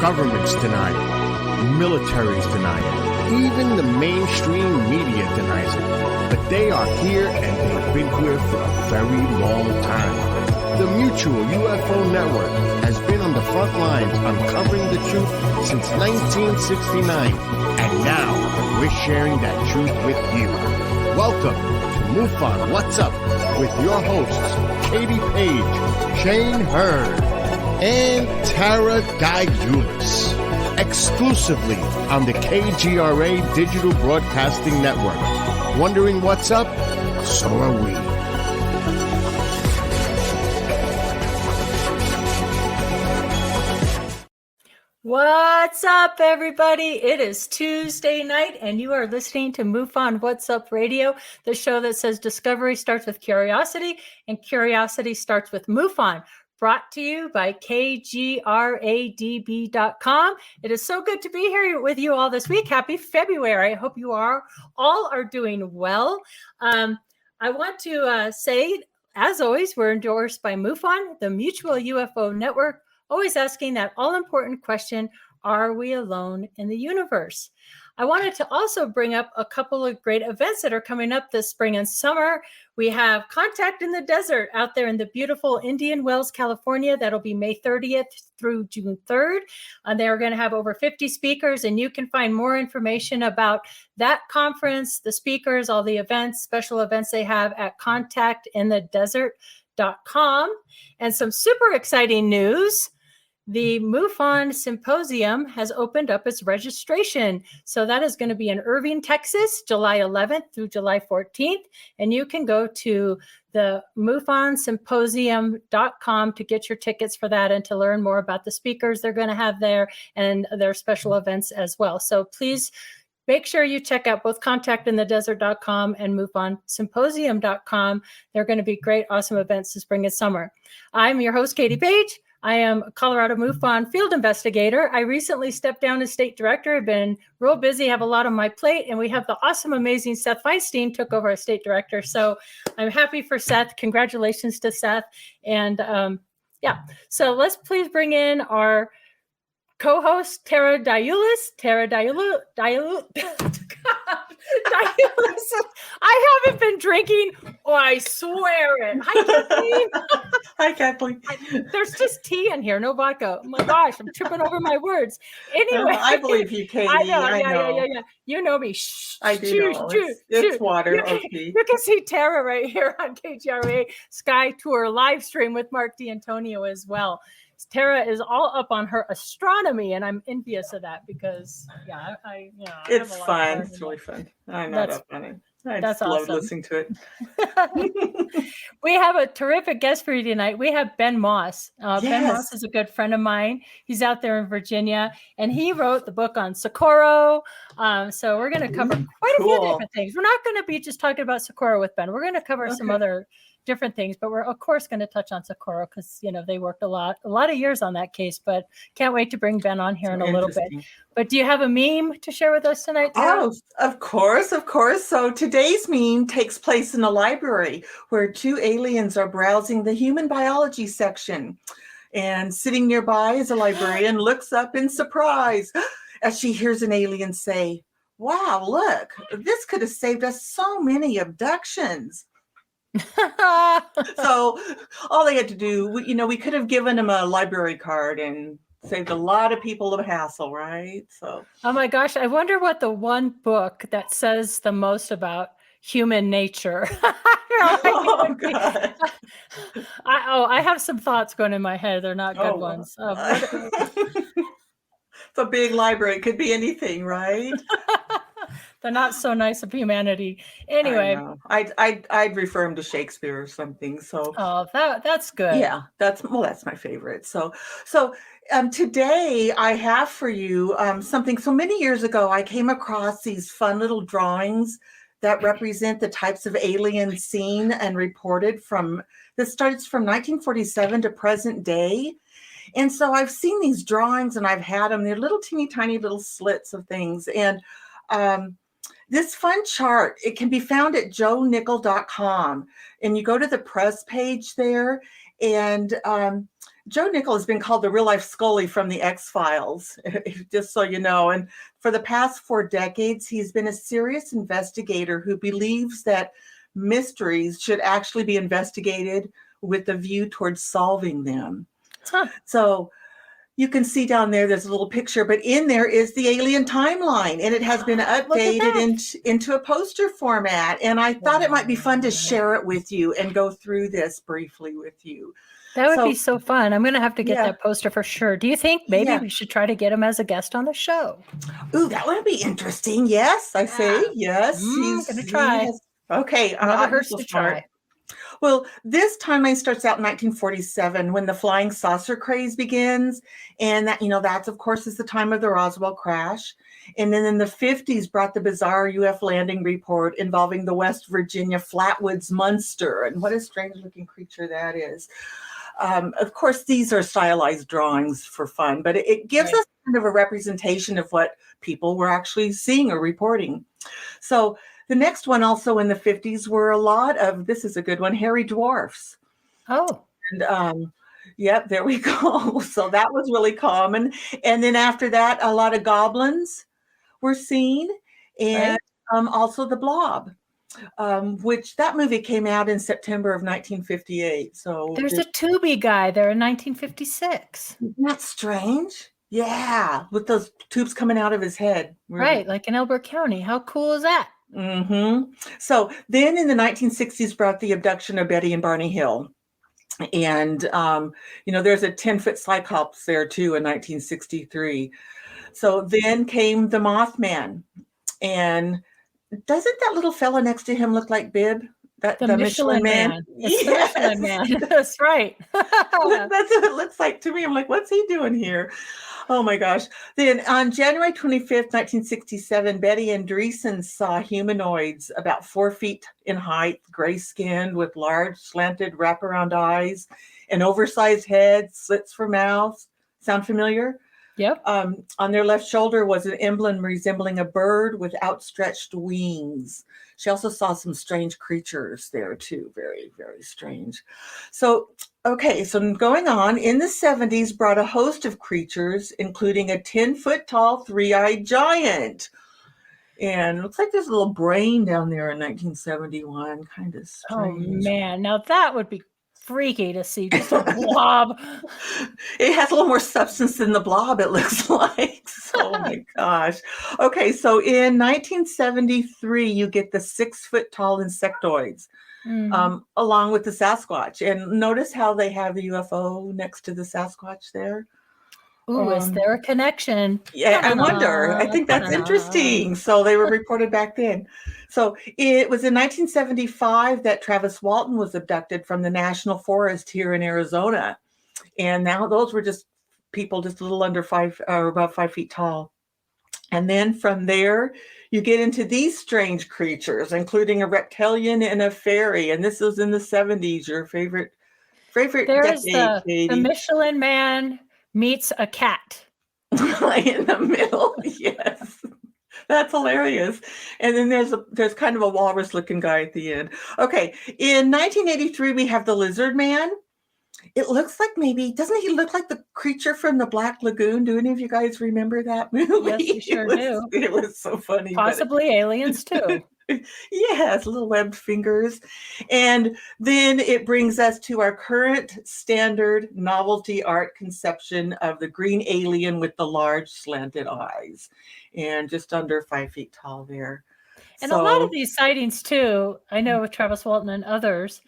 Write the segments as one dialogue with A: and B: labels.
A: Governments deny it. Militaries deny it. Even the mainstream media denies it. But they are here and they've been here for a very long time. The Mutual UFO Network has been on the front lines uncovering the truth since 1969. And now we're sharing that truth with you. Welcome to MUFON What's Up with your hosts, Katie Paige, Shane Hurd, and Tara Diulus. Exclusively on the KGRA Digital Broadcasting Network. Wondering what's up? So are we.
B: What's up, everybody? It is Tuesday night, and you are listening to MUFON What's Up Radio, the show that says discovery starts with curiosity, and curiosity starts with MUFON. Brought to you by KGRADB.com. It is so good to be here with you all this week. Happy February. I hope you all are doing well. I want to say, as always, we're endorsed by MUFON, the Mutual UFO Network, always asking that all-important question, are we alone in the universe? I wanted to also bring up a couple of great events that are coming up this spring and summer. We have Contact in the Desert out there in the beautiful Indian Wells, California. That'll be May 30th through June 3rd. They're going to have over 50 speakers, and you can find more information about that conference, the speakers, all the events, special events they have at contactinthedesert.com. And some super exciting news. The MUFON Symposium has opened up its registration. So that is going to be in Irving, Texas, July 11th through July 14th. And you can go to the MUFONsymposium.com to get your tickets for that and to learn more about the speakers they're going to have there and their special events as well. So please make sure you check out both contactinthedesert.com and MUFONsymposium.com. They're going to be great, awesome events this spring and summer. I'm your host, Katie Paige. I am a Colorado MUFON Field Investigator. I recently stepped down as state director. I've been real busy, have a lot on my plate, and we have the awesome, amazing Seth Feinstein took over as state director. So I'm happy for Seth. Congratulations to Seth. And so let's please bring in our co-host, Tara Diulus. Tara Diulus. I haven't been drinking. Oh, I swear it. Hi, Kathleen.
C: Hi, Kathleen.
B: There's just tea in here, no vodka. Oh my gosh, I'm tripping over my words. Anyway,
C: I believe you, Katie. I know.
B: Yeah. You know me. Shh.
C: I do know. It's water.
B: You can see Tara right here on KGRA Sky Tour live stream with Mark D'Antonio as well. Tara is all up on her astronomy, and I'm envious of that because,
C: it's fun. It's really fun. I'm not up on it. I just love listening to it.
B: We have a terrific guest for you tonight. We have Ben Moss. Ben Moss is a good friend of mine. He's out there in Virginia, and he wrote the book on Socorro. So we're going to cover quite a few different things. We're not going to be just talking about Socorro with Ben. We're going to cover some other different things, but we're of course going to touch on Socorro because they worked a lot of years on that case. But can't wait to bring Ben on here in a little bit. But do you have a meme to share with us tonight, Tara?
C: Oh, of course. So today's meme takes place in a library where two aliens are browsing the human biology section, and sitting nearby is a librarian looks up in surprise as she hears an alien say, "Wow, look, this could have saved us so many abductions." So all they had to do, we could have given them a library card and saved a lot of people a hassle, right? So,
B: oh my gosh, I wonder what the one book that says the most about human nature. I have some thoughts going in my head. They're not good ones.
C: It's a big library. It could be anything, right?
B: The not so nice of humanity. Anyway,
C: I'd refer him to Shakespeare or something. So
B: that's good.
C: Yeah, that's my favorite. So today I have for you something. So many years ago, I came across these fun little drawings that represent the types of aliens seen and reported this starts from 1947 to present day. And so I've seen these drawings and I've had them. They're little teeny tiny little slits of things. And this fun chart, it can be found at joenickel.com. And you go to the press page there, and Joe Nickell has been called the real life Scully from the X-Files, just so you know. And for the past 4 decades, he's been a serious investigator who believes that mysteries should actually be investigated with a view towards solving them.
B: Huh.
C: So you can see down there, there's a little picture, but in there is the alien timeline, and it has been updated into a poster format. And I thought it might be fun to share it with you and go through this briefly with you.
B: That would be so fun. I'm going to have to get
C: Yeah.
B: that poster for sure. Do you think maybe
C: Yeah.
B: we should try to get him as a guest on the show?
C: Ooh, that would be interesting. Yes, I say yes.
B: I'm going to try.
C: Okay.
B: Never hurts to try.
C: Well, this timeline starts out in 1947 when the flying saucer craze begins. And that, that's of course is the time of the Roswell crash. And then in the 50s brought the bizarre UFO landing report involving the West Virginia Flatwoods Monster. And what a strange looking creature that is. Of course, these are stylized drawings for fun, but it gives us kind of a representation of what people were actually seeing or reporting. So the next one also in the 50s were a lot of, this is a good one, hairy dwarfs.
B: Oh.
C: And yep, there we go. So that was really common. And then after that, a lot of goblins were seen, and also the Blob. Which that movie came out in September of 1958. So
B: there's a Tubi guy there in 1956.
C: Isn't that strange? Yeah, with those tubes coming out of his head. Really.
B: Right, like in Elbert County. How cool is that?
C: Mm-hmm. So then in the 1960s brought the abduction of Betty and Barney Hill. And, there's a 10-foot cyclops there too in 1963. So then came the Mothman. And doesn't that little fella next to him look like Bib?
B: The Michelin Man. It's
C: Yes.
B: the Michelin Man. That's right.
C: That's what it looks like to me. I'm like, what's he doing here? Oh my gosh. Then on January 25th, 1967, Betty and Dreesen saw humanoids about 4 feet in height, gray skinned with large slanted wraparound eyes, an oversized head, slits for mouths. Sound familiar?
B: Yep.
C: On their left shoulder was an emblem resembling a bird with outstretched wings. She also saw some strange creatures there too. Very, very strange. So going on, in the 70s brought a host of creatures, including a 10-foot tall, 3-eyed giant. And it looks like there's a little brain down there in 1971. Kind of strange.
B: Oh man, now that would be freaky to see, just a blob.
C: It has a little more substance than the blob, it looks like. So, oh my gosh. Okay, so in 1973, you get the 6-foot tall insectoids, along with the Sasquatch. And notice how they have the UFO next to the Sasquatch there.
B: Ooh, is there a connection?
C: Yeah, I wonder. I think that's interesting. So they were reported back then. So it was in 1975 that Travis Walton was abducted from the National Forest here in Arizona. And now those were just people just a little under 5 or about 5 feet tall. And then from there, you get into these strange creatures, including a reptilian and a fairy. And this was in the 70s, your favorite
B: There's
C: decade, Katie.
B: The Michelin Man meets a cat.
C: In the middle, yes. That's hilarious. And then there's kind of a walrus looking guy at the end. Okay. In 1983, we have the Lizard Man. It looks like doesn't he look like the creature from the Black Lagoon? Do any of you guys remember that movie?
B: Yes, we sure do.
C: It was so funny.
B: Possibly aliens too.
C: Yes, little webbed fingers. And then it brings us to our current standard novelty art conception of the green alien with the large slanted eyes and just under 5 feet tall there.
B: And a lot of these sightings too, I know with Travis Walton and others,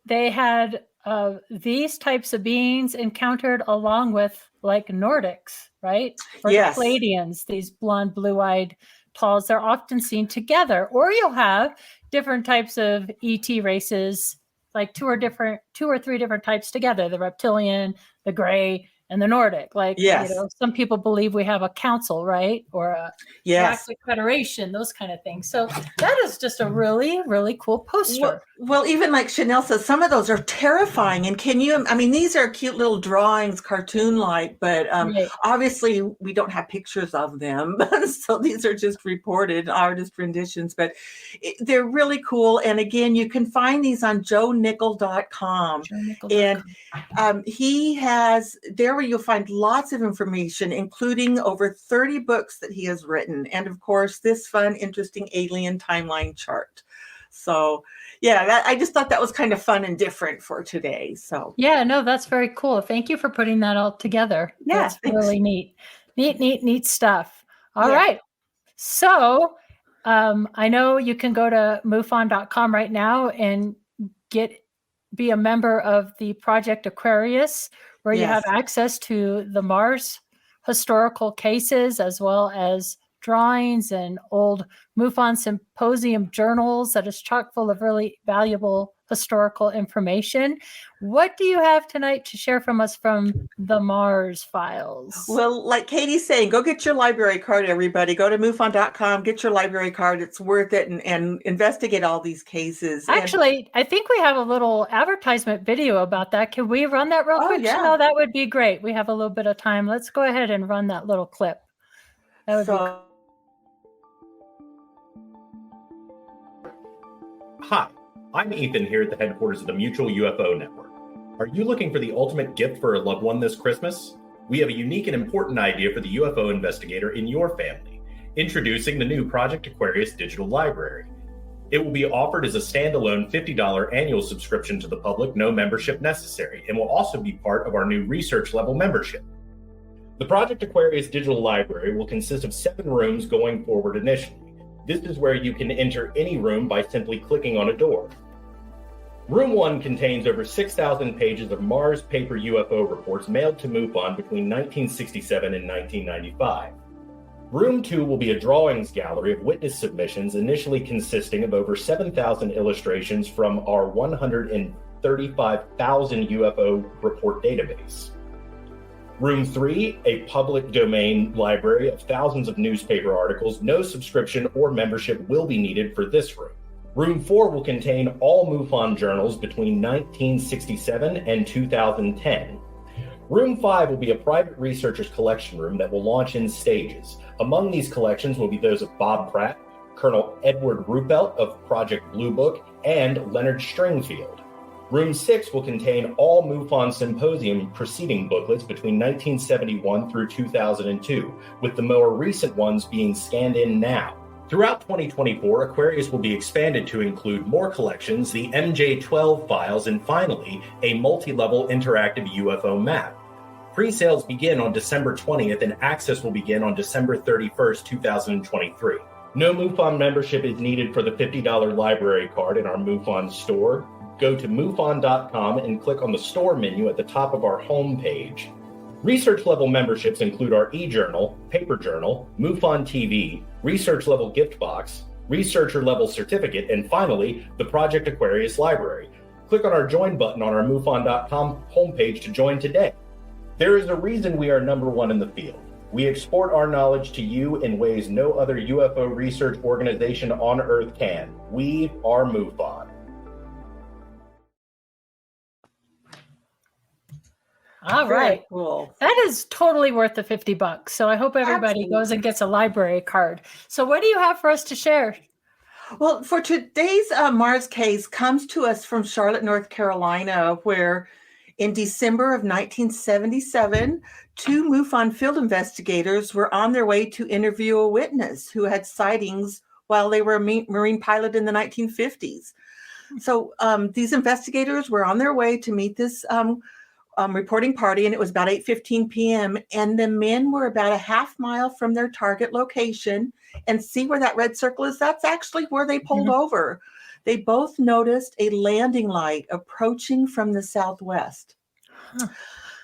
B: they had these types of beings encountered along with like Nordics, right? Or
C: yes.
B: the Pleiadians, these blonde, blue-eyed talls, they're often seen together. Or you'll have different types of ET races, like two or three different types together, the reptilian, the gray, and the Nordic. Like, some people believe we have a council, right? Or a Galactic Federation, those kind of things. So that is just a really, really cool poster.
C: Well, even like Chanel says, some of those are terrifying. And I mean, these are cute little drawings, cartoon-like, but
B: Right.
C: obviously we don't have pictures of them. So these are just reported artist renditions, but they're really cool. And again, you can find these on joenickel.com. And he has, there where you'll find lots of information, including over 30 books that he has written. And of course, this fun, interesting alien timeline chart. So yeah, I just thought that was kind of fun and different for today. So
B: yeah, no, that's very cool. Thank you for putting that all together.
C: Yeah,
B: that's
C: thanks.
B: really neat stuff. All right. So I know you can go to MUFON.com right now and be a member of the Project Aquarius, where you have access to the Mars historical cases, as well as drawings and old MUFON Symposium journals that is chock full of really valuable historical information. What do you have tonight to share from us from the Mars files?
C: Well, like Katie's saying, go get your library card, everybody. Go to MUFON.com, get your library card. It's worth it, and investigate all these cases.
B: Actually, I think we have a little advertisement video about that. Can we run that real quick?
C: Yeah.
B: No, that would be great. We have a little bit of time. Let's go ahead and run that little clip. That would be cool.
D: Hi, I'm Ethan here at the headquarters of the Mutual UFO Network. Are you looking for the ultimate gift for a loved one this Christmas? We have a unique and important idea for the UFO investigator in your family. Introducing the new Project Aquarius digital library. It will be offered as a standalone $50 annual subscription to the public, no membership necessary, and will also be part of our new research level membership. The Project Aquarius digital library will consist of 7 rooms going forward initially. This is where you can enter any room by simply clicking on a door. Room 1 contains over 6,000 pages of Mars paper UFO reports mailed to MUFON between 1967 and 1995. Room 2 will be a drawings gallery of witness submissions, initially consisting of over 7,000 illustrations from our 135,000 UFO report database. Room 3, a public domain library of thousands of newspaper articles. No subscription or membership will be needed for this room. Room 4 will contain all MUFON journals between 1967 and 2010. Room 5 will be a private researcher's collection room that will launch in stages. Among these collections will be those of Bob Pratt, Colonel Edward Ruppelt of Project Blue Book, and Leonard Stringfield. Room 6 will contain all MUFON Symposium proceeding booklets between 1971 through 2002, with the more recent ones being scanned in now. Throughout 2024, Aquarius will be expanded to include more collections, the MJ12 files, and finally, a multi-level interactive UFO map. Pre-sales begin on December 20th, and access will begin on December 31st, 2023. No MUFON membership is needed for the $50 library card in our MUFON store. Go to MUFON.com and click on the store menu at the top of our homepage. Research level memberships include our e-journal, paper journal, MUFON TV, research level gift box, researcher level certificate, and finally, the Project Aquarius library. Click on our join button on our MUFON.com homepage to join today. There is a reason we are number 1 in the field. We export our knowledge to you in ways no other UFO research organization on Earth can. We are MUFON.
B: All right.
C: Very cool.
B: That is totally worth the $50. So I hope everybody goes and gets a library card. So what do you have for us to share?
C: Well, for today's Mars case comes to us from Charlotte, North Carolina, where in December of 1977, 2 MUFON Field Investigators were on their way to interview a witness who had sightings while they were a Marine pilot in the 1950s. So these investigators were on their way to meet this reporting party, and it was about 8:15 p.m. And the men were about a half mile from their target location. And see where that red circle is? That's actually where they pulled over. They both noticed a landing light approaching from the southwest.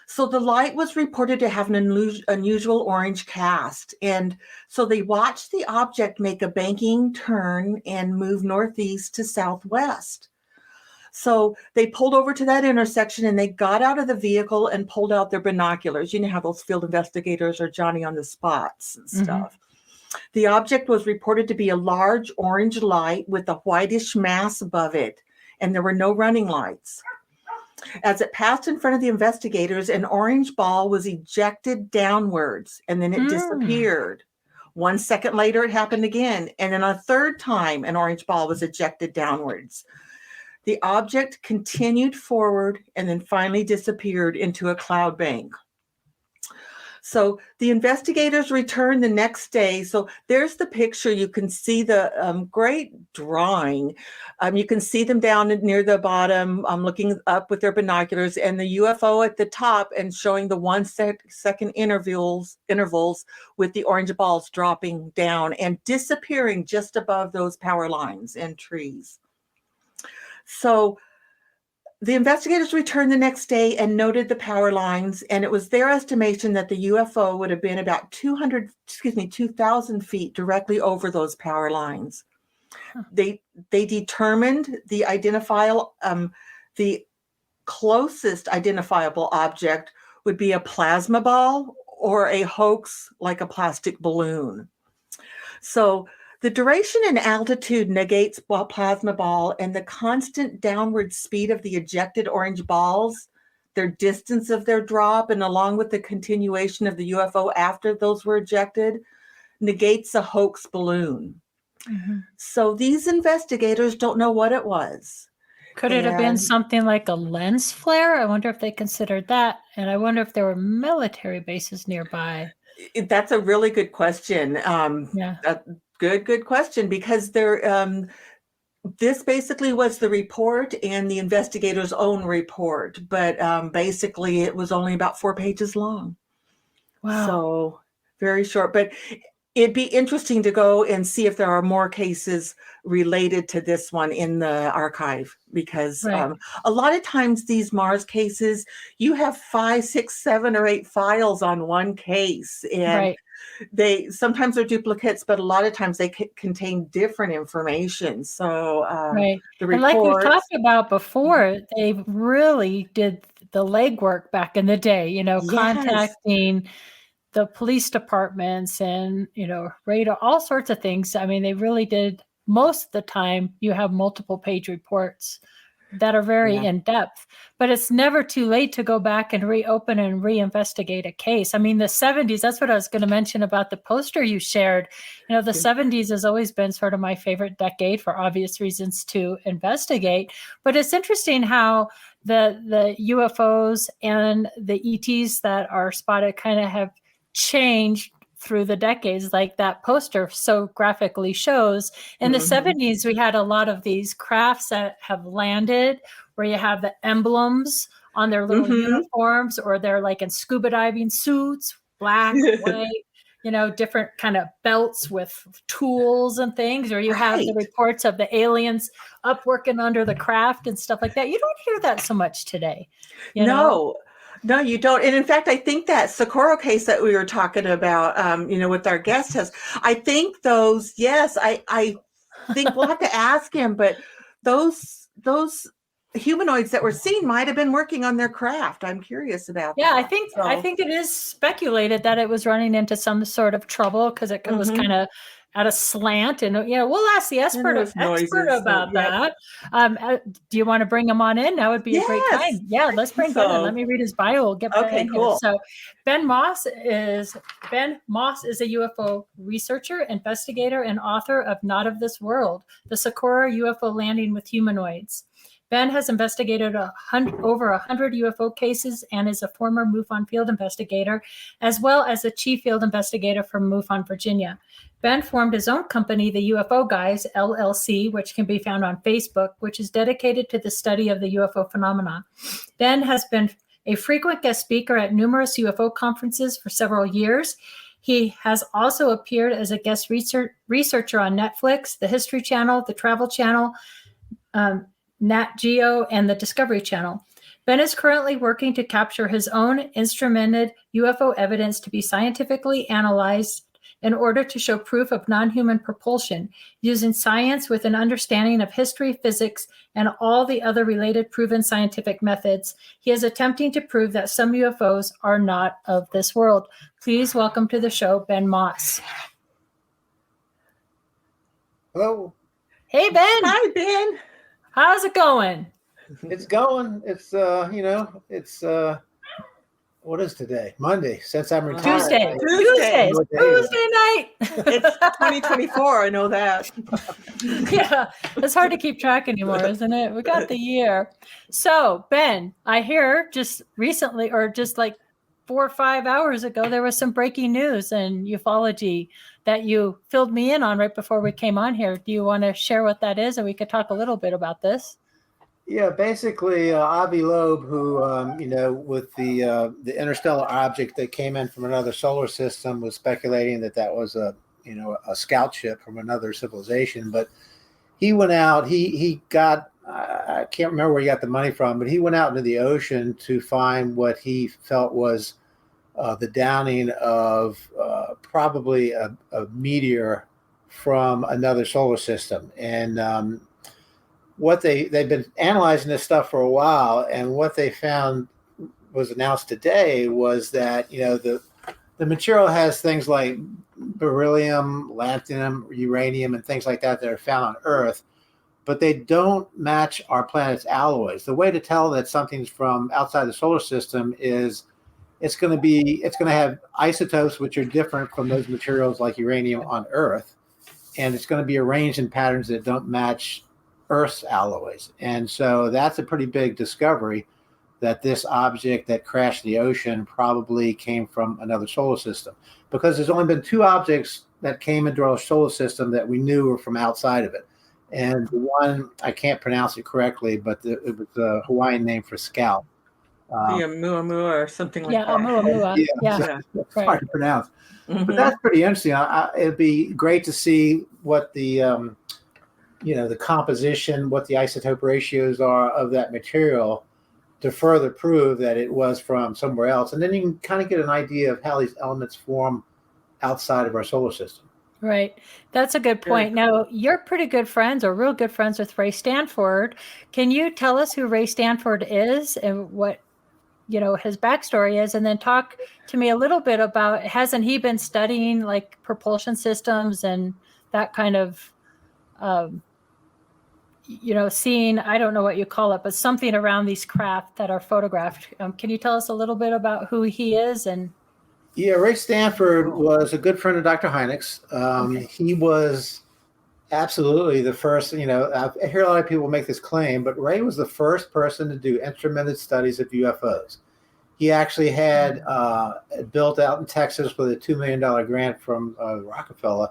C: So the light was reported to have an unusual orange cast. And so they watched the object make a banking turn and move northeast to southwest. So they pulled over to that intersection and they got out of the vehicle and pulled out their binoculars. You know how those field investigators are Johnny on the spots and stuff. The object was reported to be a large orange light with a whitish mass above it. and there were no running lights. As it passed in front of the investigators, an orange ball was ejected downwards, and then it disappeared. 1 second later, it happened again, and then a third time, an orange ball was ejected downwards. The object continued forward and then finally disappeared into a cloud bank. So the investigators returned the next day. So there's the picture. You can see the great drawing. You can see them down near the bottom, looking up with their binoculars, and the UFO at the top, and showing the 1 second intervals with the orange balls dropping down and disappearing just above those power lines and trees. So the investigators returned the next day and noted the power lines, and it was their estimation that the UFO would have been about 2,000 feet directly over those power lines. They determined the closest identifiable object would be a plasma ball or a hoax like a plastic balloon. So the duration and altitude negates plasma ball, and the constant downward speed of the ejected orange balls, their distance of their drop, and along with the continuation of the UFO after those were ejected, negates a hoax balloon. Mm-hmm. So these investigators don't know what it was.
B: Could it have been something like a lens flare? I wonder if they considered that. And I wonder if there were military bases nearby.
C: That's a really good question. Good question, because this basically was the report and the investigators' own report, but basically it was only about 4 pages long.
B: Wow.
C: So very short, but it'd be interesting to go and see if there are more cases related to this one in the archive, because a lot of times these Mars cases, you have 5, 6, 7, or 8 files on one case, and they sometimes are duplicates, but a lot of times they contain different information. So the reports, and
B: like we've talked about before, they really did the legwork back in the day, contacting the police departments and, radar, all sorts of things. I mean, they really did. Most of the time you have multiple page reports that are very in depth, but it's never too late to go back and reopen and reinvestigate a case. I mean, the 70s, that's what I was going to mention about the poster you shared. The 70s has always been sort of my favorite decade for obvious reasons to investigate, but it's interesting how the UFOs and the ETs that are spotted kind of have changed through the decades, like that poster so graphically shows. In the 70s, we had a lot of these crafts that have landed where you have the emblems on their little uniforms, or they're like in scuba diving suits, black, white, different kind of belts with tools and things, or you have the reports of the aliens up working under the craft and stuff like that. You don't hear that so much today.
C: No, you don't. And in fact, I think that Socorro case that we were talking about, with our guest I think those, I think we'll have to ask him, but those humanoids that were seen might have been working on their craft. I'm curious about that.
B: I think it is speculated that it was running into some sort of trouble because it was kind of at a slant, and we'll ask the expert about that. Do you want to bring him on in? That would be a great time. Yeah, let's bring Ben in. Let me read his bio. We'll get Ben in here. So Ben Moss is a UFO researcher, investigator, and author of Not of This World: The Socorro UFO Landing with Humanoids. Ben has investigated over 100 UFO cases and is a former MUFON Field Investigator, as well as a Chief Field Investigator for MUFON Virginia. Ben formed his own company, the UFO Guys, LLC, which can be found on Facebook, which is dedicated to the study of the UFO phenomena. Ben has been a frequent guest speaker at numerous UFO conferences for several years. He has also appeared as a guest researcher on Netflix, the History Channel, the Travel Channel, NAT Geo, and the Discovery Channel. Ben is currently working to capture his own instrumented UFO evidence to be scientifically analyzed in order to show proof of non-human propulsion, using science with an understanding of history, physics, and all the other related proven scientific methods. He is attempting to prove that some UFOs are not of this world. Please welcome to the show, Ben Moss.
E: Hello.
B: Hey, Ben.
C: Hi, Ben.
B: How's it going?
E: It's going. It's it's what is today? Monday. Since I'm retired.
B: Tuesday.
C: Tuesday.
B: Tuesday night.
C: It's 2024. I know that.
B: Yeah, it's hard to keep track anymore, isn't it? We got the year. So, Ben, I hear just recently, or just like 4 or 5 hours ago, there was some breaking news in ufology that you filled me in on right before we came on here. Do you want to share what that is, and we could talk a little bit about this?
E: Yeah, basically, Avi Loeb, who with the interstellar object that came in from another solar system, was speculating that was a scout ship from another civilization. But he went out. He got I can't remember where he got the money from, but he went out into the ocean to find what he felt was the downing of probably a meteor from another solar system, and what they've been analyzing this stuff for a while, and what they found was announced today was that the material has things like beryllium, lanthanum, uranium, and things like that are found on Earth, but they don't match our planet's alloys. The way to tell that something's from outside the solar system is it's going to have isotopes which are different from those materials like uranium on Earth, and it's going to be arranged in patterns that don't match Earth's alloys. And so that's a pretty big discovery, that this object that crashed the ocean probably came from another solar system, because there's only been 2 objects that came into our solar system that we knew were from outside of it. And the one, I can't pronounce it correctly, but it was a Hawaiian name for scout.
C: Muamua or something like that.
B: Oumuamua.
E: Yeah. It's hard to pronounce. Mm-hmm. But that's pretty interesting. It'd be great to see what the the composition, what the isotope ratios are of that material, to further prove that it was from somewhere else. And then you can kind of get an idea of how these elements form outside of our solar system.
B: Right. That's a good point. Now, you're pretty good friends, or real good friends, with Ray Stanford. Can you tell us who Ray Stanford is and what his backstory is, and then talk to me a little bit about, hasn't he been studying like propulsion systems and that kind of seeing, I don't know what you call it, but something around these craft that are photographed. Can you tell us a little bit about who he is? And
E: yeah, Ray Stanford was a good friend of Dr. Hynek's. Okay. He was absolutely the first, I hear a lot of people make this claim, but Ray was the first person to do instrumented studies of UFOs. He actually had built out in Texas with a $2 million grant from Rockefeller.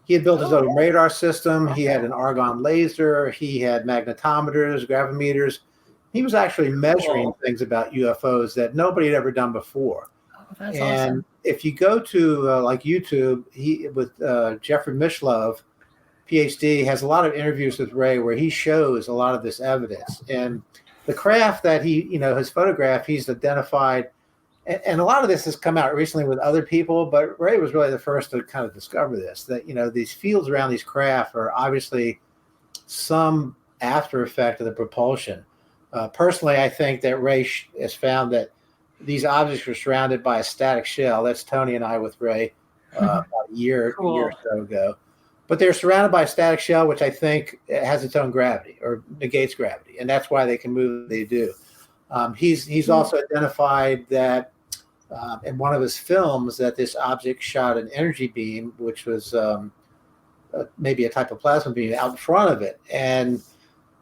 E: He had built his own radar system. He had an argon laser. He had magnetometers, gravimeters. He was actually measuring things about UFOs that nobody had ever done before.
B: That's
E: and
B: awesome.
E: If you go to like YouTube, Jeffrey Mishlove, PhD, has a lot of interviews with Ray where he shows a lot of this evidence. And the craft that he, has photographed, he's identified. And a lot of this has come out recently with other people, but Ray was really the first to kind of discover this, that, these fields around these craft are obviously some after effect of the propulsion. Personally, I think that Ray has found that these objects were surrounded by a static shell. That's Tony and I with Ray about a year or so ago. But they're surrounded by a static shell, which I think has its own gravity or negates gravity, and that's why they can move they do. He's also identified that in one of his films that this object shot an energy beam, which was maybe a type of plasma beam, out in front of it. And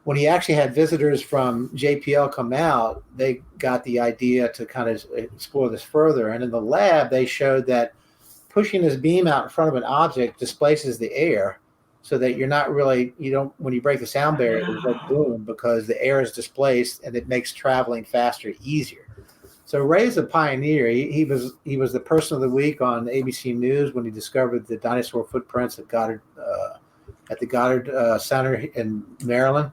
E: when he actually had visitors from JPL come out, they got the idea to kind of explore this further. And in the lab, they showed that pushing this beam out in front of an object displaces the air, so that when you break the sound barrier, there's no boom because the air is displaced and it makes traveling faster, easier. So Ray's a pioneer. He was the person of the week on ABC News when he discovered the dinosaur footprints at the Goddard Center in Maryland.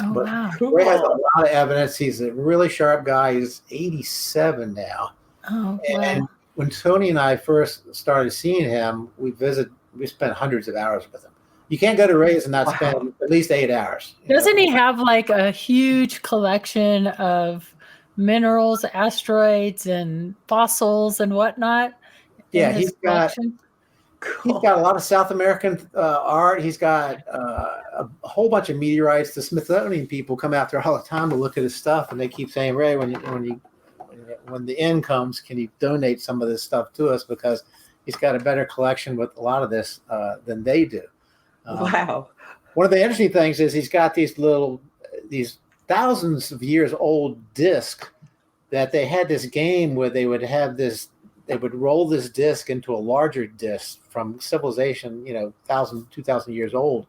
B: Oh,
E: but
B: wow.
E: Ray has a lot of evidence. He's a really sharp guy. He's 87 now.
B: Oh,
E: and
B: wow.
E: When Tony and I first started seeing him, we spent hundreds of hours with him. You can't go to Ray's and not spend at least 8 hours.
B: Doesn't he have like a huge collection of minerals, asteroids, and fossils and whatnot?
E: Yeah, he's got
C: Cool.
E: He's got a lot of South American art. He's got a whole bunch of meteorites. The Smithsonian people come out there all the time to look at his stuff, and they keep saying, "Ray, when the end comes, can you donate some of this stuff to us?" Because he's got a better collection with a lot of this than they do.
C: Wow.
E: One of the interesting things is he's got these thousands of years old discs that they had this game where they would roll this disc into a larger disc from civilization, 1,000, 2,000 years old,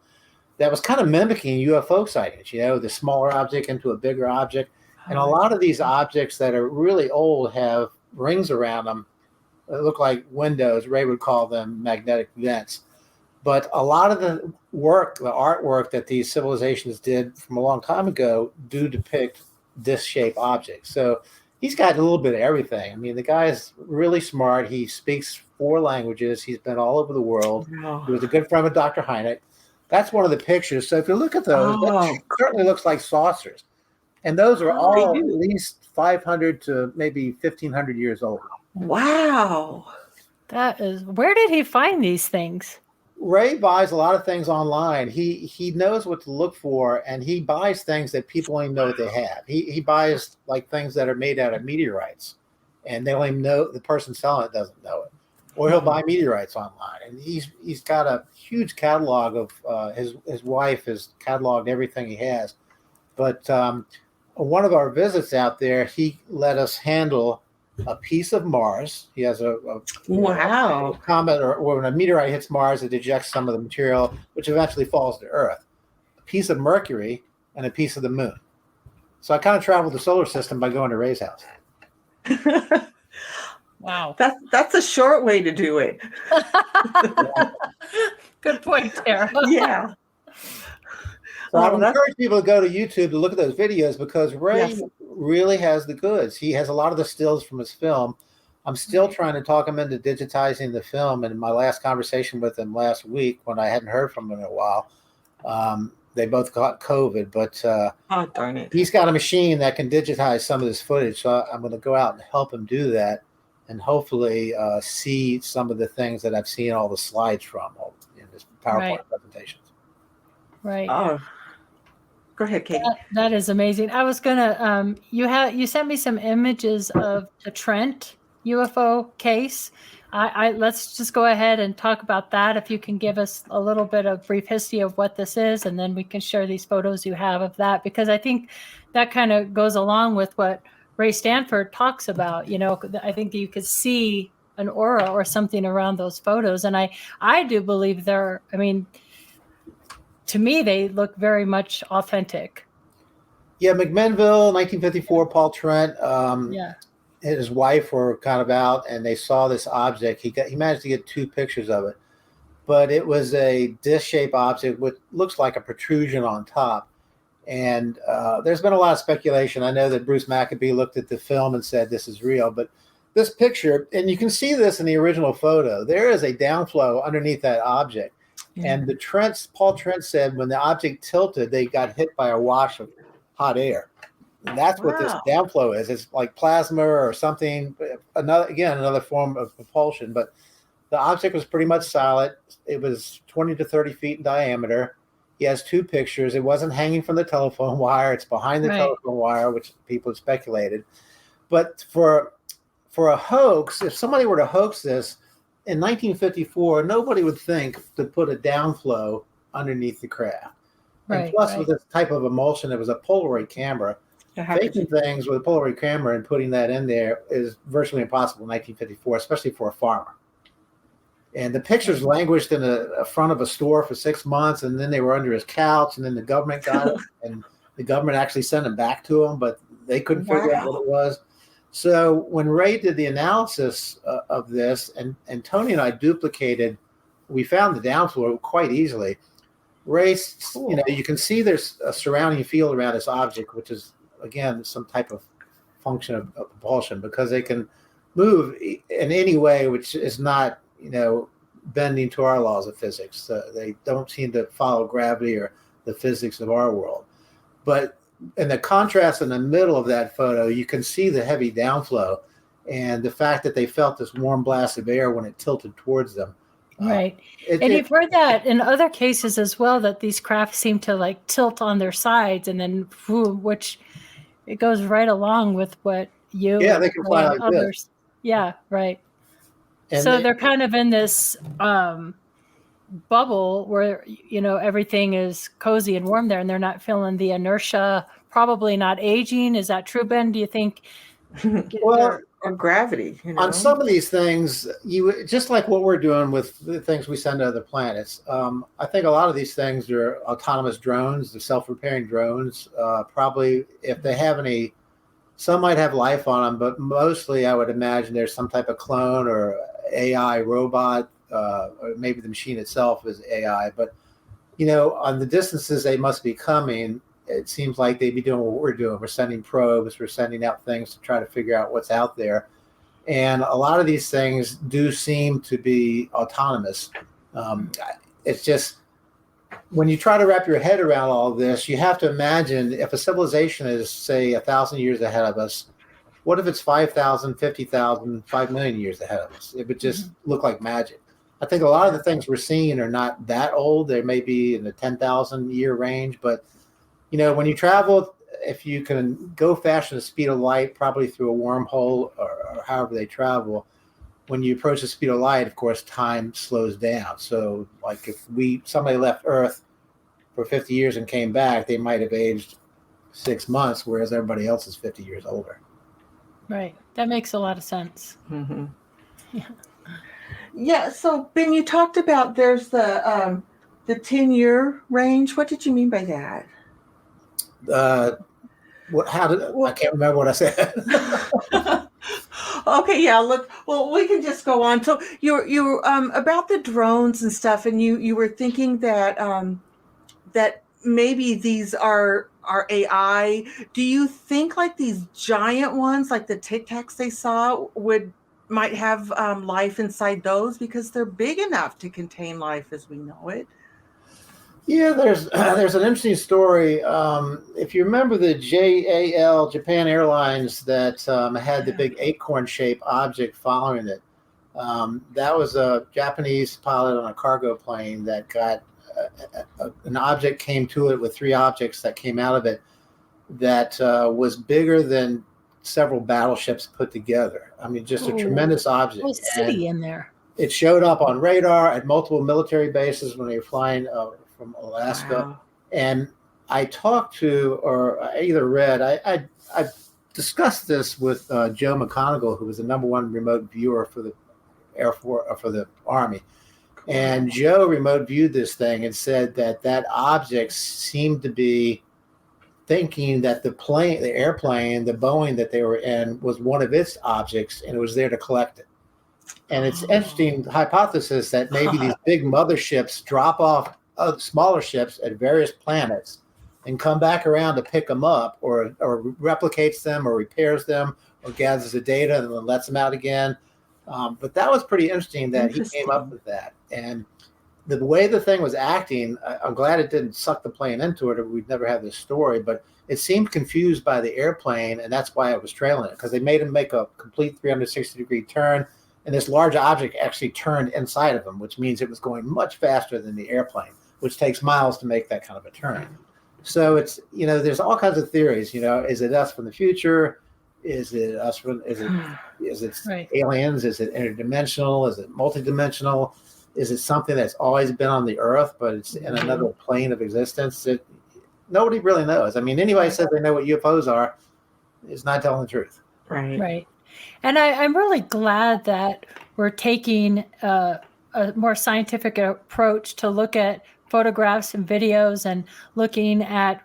E: that was kind of mimicking UFO sightings, the smaller object into a bigger object. And a lot of these objects that are really old have rings around them that look like windows. Ray would call them magnetic vents. But a lot of the artwork that these civilizations did from a long time ago do depict disc-shaped objects. So he's got a little bit of everything. I mean, the guy is really smart. He speaks 4 languages. He's been all over the world.
C: Wow.
E: He was a good friend of Dr. Hynek. That's one of the pictures. So if you look at those, that certainly looks like saucers. And those are all at least 500 to maybe 1,500 years old.
C: Wow.
B: Where did he find these things?
E: Ray buys a lot of things online. He knows what to look for, and he buys things that people only know what they have. He buys like things that are made out of meteorites, and they only know, the person selling it doesn't know it. Or he'll buy meteorites online, and he's got a huge catalog of his wife has cataloged everything he has. But one of our visits out there, he let us handle a piece of Mars. He has a comet, or when a meteorite hits Mars, it ejects some of the material, which eventually falls to Earth. A piece of Mercury and a piece of the Moon. So I kind of traveled the solar system by going to Ray's house.
B: Wow,
C: that's a short way to do it.
B: Good point, Tara.
C: Yeah.
E: So I would encourage people to go to YouTube to look at those videos, because Ray really has the goods. He has a lot of the stills from his film. I'm still trying to talk him into digitizing the film. And in my last conversation with him last week, when I hadn't heard from him in a while, they both got COVID. But
C: darn it.
E: He's got a machine that can digitize some of this footage. So I'm going to go out and help him do that, and hopefully see some of the things that I've seen all the slides from in this PowerPoint presentations.
B: Right.
C: Oh. Go ahead, Katie.
B: That is amazing. I was gonna you sent me some images of the Trent UFO case. I let's just go ahead and talk about that. If you can give us a little bit of brief history of what this is, and then we can share these photos you have of that, because I think that kind of goes along with what Ray Stanford talks about. I think you could see an aura or something around those photos, and I do believe to me, they look very much authentic.
E: Yeah, McMinnville, 1954, Paul Trent, his wife were kind of out, and they saw this object. He managed to get 2 pictures of it, but it was a disc-shaped object with looks like a protrusion on top. And there's been a lot of speculation. I know that Bruce Maccabee looked at the film and said this is real, but this picture, and you can see this in the original photo, there is a downflow underneath that object. And Paul Trent said when the object tilted, they got hit by a wash of hot air. And that's what this downflow is. It's like plasma or something, another form of propulsion. But the object was pretty much solid. It was 20 to 30 feet in diameter. He has 2 pictures. It wasn't hanging from the telephone wire. It's behind the telephone wire, which people have speculated. But for a hoax, if somebody were to hoax this, in 1954, nobody would think to put a downflow underneath the craft. And plus, with this type of emulsion, it was a Polaroid camera. Faking things with a Polaroid camera and putting that in there is virtually impossible in 1954, especially for a farmer. And the pictures languished in the front of a store for 6 months, and then they were under his couch, and then the government got it, and the government actually sent them back to him, but they couldn't figure out what it was. So when Ray did the analysis of this, and Tony and I duplicated, we found the downflow quite easily. Ray, you can see there's a surrounding field around this object, which is, again, some type of function of propulsion, because they can move in any way which is not, bending to our laws of physics. They don't seem to follow gravity or the physics of our world. But in the contrast in the middle of that photo, you can see the heavy downflow, and the fact that they felt this warm blast of air when it tilted towards them
B: Right. And you've heard that in other cases as well, that these craft seem to like tilt on their sides and then, which it goes right along with what you
E: Yeah, they can fly
B: and
E: like
B: others.
E: this.
B: Yeah, right.
E: And
B: So they're kind of in this bubble where, everything is cozy and warm there and they're not feeling the inertia, probably not aging. Is that true, Ben? Do you think?
E: Well,
C: or gravity,
E: on some of these things, you just like what we're doing with the things we send to other planets. I think a lot of these things are autonomous drones, the self-repairing drones. Probably, if they have any, some might have life on them, but mostly I would imagine there's some type of clone or AI robot, or maybe the machine itself is AI. But on the distances they must be coming, it seems like they'd be doing what we're doing. We're sending probes, we're sending out things to try to figure out what's out there. And a lot of these things do seem to be autonomous. It's just, when you try to wrap your head around all of this, you have to imagine if a civilization is, say, 1,000 years ahead of us, what if it's 5,000, 50,000, 5 million years ahead of us? It would just look like magic. I think a lot of the things we're seeing are not that old. They may be in the 10,000 year range, but when you travel, if you can go faster than the speed of light, probably through a wormhole or however they travel, when you approach the speed of light, of course, time slows down. So like if somebody left Earth for 50 years and came back, they might have aged 6 months, whereas everybody else is 50 years older.
B: Right. That makes a lot of sense.
C: Mm-hmm.
B: Yeah.
C: Yeah. So Ben, you talked about there's the 10-year range. What did you mean by that?
E: I can't remember what I said.
C: Okay, yeah. Look, well, we can just go on. So you about the drones and stuff, and you were thinking that that maybe these are AI. Do you think like these giant ones, like the Tic Tacs they saw, might have life inside those because they're big enough to contain life as we know it?
E: Yeah, there's an interesting story. If you remember the JAL, Japan Airlines, that had the big acorn-shaped object following it, that was a Japanese pilot on a cargo plane that got an object came to it with 3 objects that came out of it that was bigger than several battleships put together. I mean, just a tremendous object.
B: Whole city in there.
E: It showed up on radar at multiple military bases when they were flying from Alaska.
C: Wow.
E: And I talked to, or I either read, I discussed this with Joe McConaughey, who was the #1 remote viewer for the Air Force, for the Army. And Joe remote viewed this thing and said that object seemed to be thinking that the airplane, the Boeing that they were in, was one of its objects, and it was there to collect it. And it's interesting hypothesis that maybe these big motherships drop off smaller ships at various planets and come back around to pick them up, or replicates them, or repairs them, or gathers the data and then lets them out again. But that was pretty interesting that he came up with that. And the way the thing was acting, I'm glad it didn't suck the plane into it, or we'd never have this story, but it seemed confused by the airplane, and that's why it was trailing it, because they made him make a complete 360-degree turn, and this large object actually turned inside of him, which means it was going much faster than the airplane, which takes miles to make that kind of a turn. So it's, there's all kinds of theories, is it us from the future? Is it us from, is it
B: Right.
E: aliens? Is it interdimensional? Is it multidimensional? Is it something that's always been on the Earth, but it's in another plane of existence? Nobody really knows. I mean, anybody says they know what UFOs are is not telling the truth.
C: Right.
B: Right. And I'm really glad that we're taking a more scientific approach to look at photographs and videos and looking at,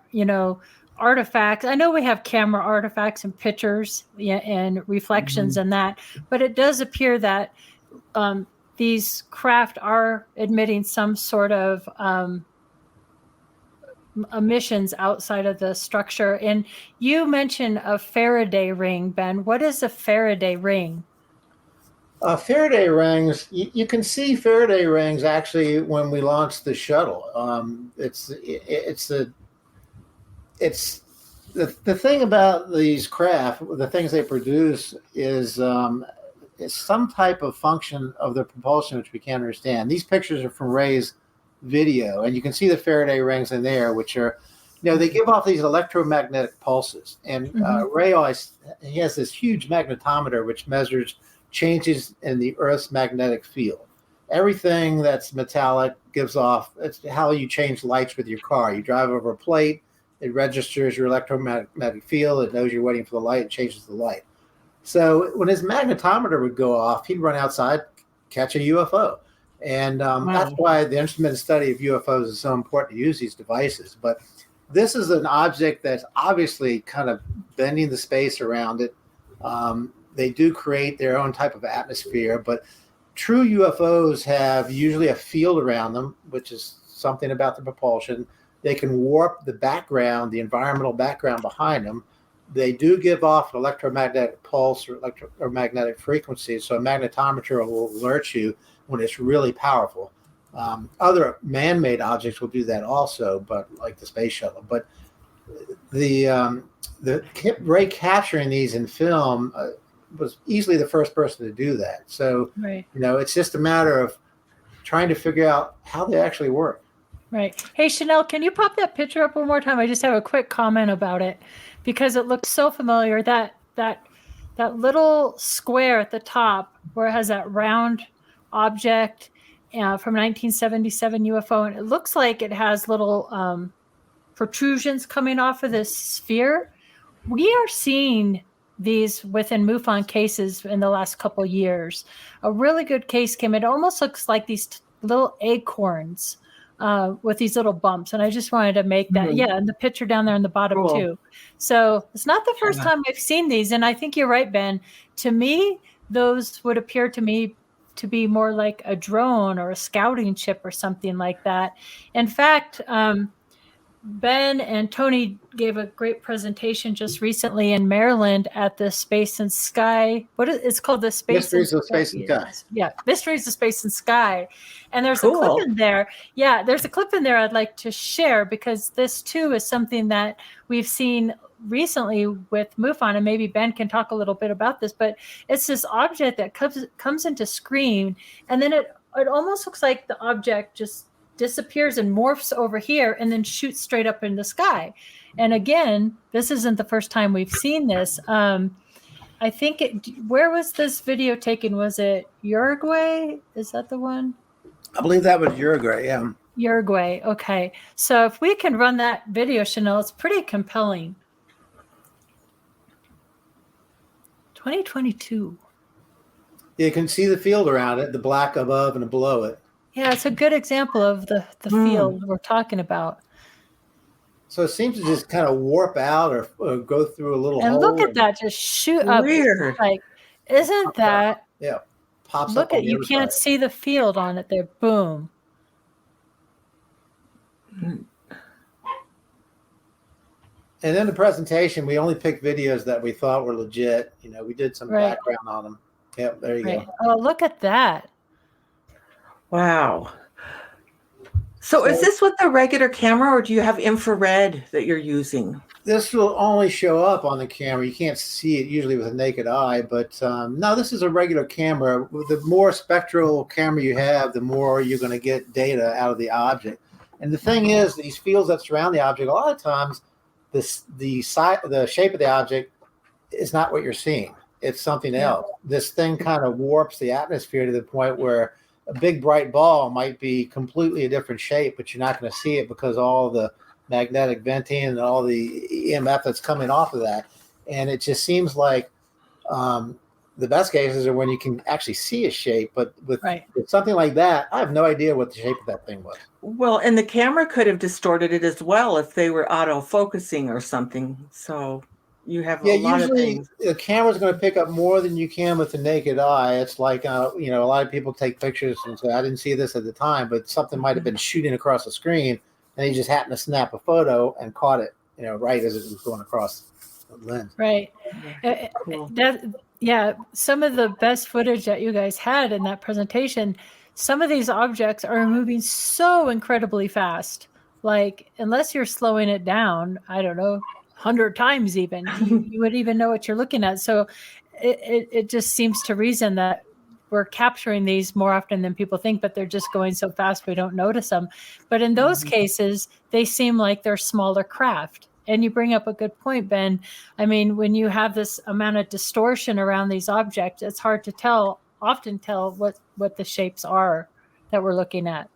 B: artifacts. I know we have camera artifacts and pictures and reflections and that, but it does appear that these craft are emitting some sort of emissions outside of the structure. And you mentioned a Faraday ring, Ben. What is a Faraday ring?
E: Faraday rings, you can see Faraday rings actually when we launched the shuttle. It's the thing about these craft, the things they produce is it's some type of function of the propulsion which we can't understand. These pictures are from Ray's video, and you can see the Faraday rings in there, which are, they give off these electromagnetic pulses. And Ray he has this huge magnetometer which measures changes in the Earth's magnetic field. Everything that's metallic gives off, it's how you change lights with your car. You drive over a plate, it registers your electromagnetic field, it knows you're waiting for the light, it changes the light. So when his magnetometer would go off, he'd run outside, catch a UFO. And that's why the instrumented study of UFOs is so important to use these devices. But this is an object that's obviously kind of bending the space around it. They do create their own type of atmosphere, but true UFOs have usually a field around them, which is something about the propulsion. They can warp the background, the environmental background behind them. They do give off an electromagnetic pulse or electromagnetic frequency, so a magnetometer will alert you when it's really powerful. Other man-made objects will do that also, but like the space shuttle. But the Ray capturing these in film was easily the first person to do that. So, it's just a matter of trying to figure out how they actually work.
B: Right. Hey, Chanel, can you pop that picture up one more time? I just have a quick comment about it because it looks so familiar. That little square at the top where it has that round object from 1977 UFO, and it looks like it has little protrusions coming off of this sphere. We are seeing these within MUFON cases in the last couple of years. A really good case came. It almost looks like these little acorns with these little bumps. And I just wanted to make that. Yeah. And the picture down there in the bottom too. So it's not the first time I've seen these. And I think you're right, Ben. To me, those would appear to me to be more like a drone or a scouting ship or something like that. In fact, Ben and Tony gave a great presentation just recently in Maryland at the Space and Sky. It's called the Space
E: Mysteries of Space and Sky.
B: Yeah, Mysteries of Space and Sky. And there's a clip in there. Yeah, there's a clip in there I'd like to share because this too is something that we've seen recently with MUFON, and maybe Ben can talk a little bit about this, but it's this object that comes into screen, and then it almost looks like the object just disappears and morphs over here and then shoots straight up in the sky. And again, this isn't the first time we've seen this. I think where was this video taken? Was it Uruguay? Is that the one?
E: I believe that was Uruguay, yeah.
B: Uruguay, okay. So if we can run that video, Chanel, it's pretty compelling. 2022.
E: You can see the field around it, the black above and below it.
B: Yeah, it's a good example of the field we're talking about.
E: So it seems to just kind of warp out or go through a little hole.
B: And look at that, just shoot up.
C: Weird.
B: Like, isn't that?
E: Yeah, pops
B: look
E: up.
B: At you can't see the field on it there. Boom.
E: And in the presentation, we only picked videos that we thought were legit. We did some background on them. Yep, there you go.
B: Oh, look at that.
C: Wow. So is this with the regular camera, or do you have infrared that you're using?
E: This will only show up on the camera. You can't see it usually with a naked eye, but no, this is a regular camera. The more spectral camera you have, the more you're going to get data out of the object. And the thing is, these fields that surround the object, a lot of times, the shape of the object is not what you're seeing. It's something else. This thing kind of warps the atmosphere to the point where a big bright ball might be completely a different shape, but you're not going to see it because all the magnetic venting and all the EMF that's coming off of that. And it just seems like the best cases are when you can actually see a shape, but with something like that, I have no idea what the shape of that thing was.
C: Well, and the camera could have distorted it as well if they were auto-focusing or something. So you have a lot of things.
E: The camera's going to pick up more than you can with the naked eye. It's like, a lot of people take pictures and say, I didn't see this at the time, but something might have been shooting across the screen, and you just happened to snap a photo and caught it, right as it was going across the lens.
B: Right.
C: Cool.
B: Some of the best footage that you guys had in that presentation, some of these objects are moving so incredibly fast. Like, unless you're slowing it down, I don't know, 100 times even, you would even know what you're lking at. So it just seems to reason that we're capturing these more often than people think, but they're just going so fast we don't notice them. But in those cases, they seem like they're smaller craft. And you bring up a good point, Ben. I mean, when you have this amount of distortion around these objects, it's hard to often tell what the shapes are that we're looking at.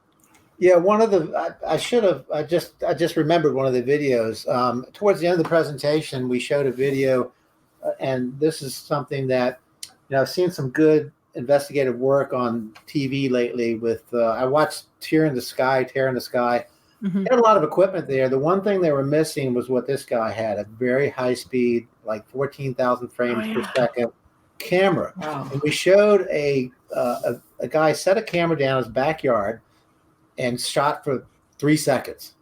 E: Yeah, one of the I just remembered one of the videos. Towards the end of the presentation, we showed a video, and this is something that I've seen some good investigative work on TV lately. With I watched Tear in the Sky.
B: Mm-hmm.
E: They had a lot of equipment there. The one thing they were missing was what this guy had: a very high speed, like 14,000 frames per second camera.
C: Wow.
E: And we showed a guy set a camera down in his backyard and shot for 3 seconds.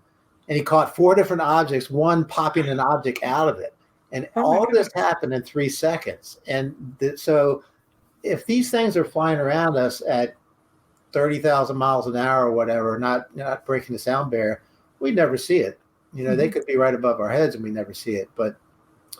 E: And he caught 4 different objects, one popping an object out of it. And all this happened in 3 seconds. And so if these things are flying around us at 30,000 miles an hour or whatever, not breaking the sound barrier, we'd never see it. They could be right above our heads and we never see it. But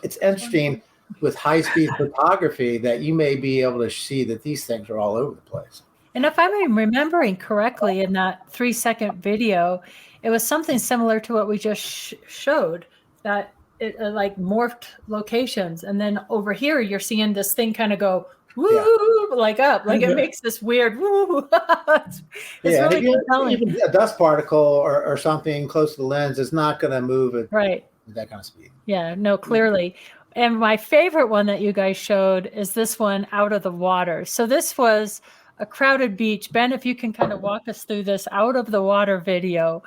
E: it's interesting with high-speed photography that you may be able to see that these things are all over the place.
B: And if I'm remembering correctly, in that 3-second video, it was something similar to what we just showed, that it like morphed locations. And then over here, you're seeing this thing kind of go, woo, like up, like it makes this weird woo. it's really compelling.
E: Even a dust particle or something close to the lens is not going to move at that kind of speed.
B: Yeah, no, clearly. And my favorite one that you guys showed is this one out of the water. So this was a crowded beach. Ben, if you can kind of walk us through this out of the water video.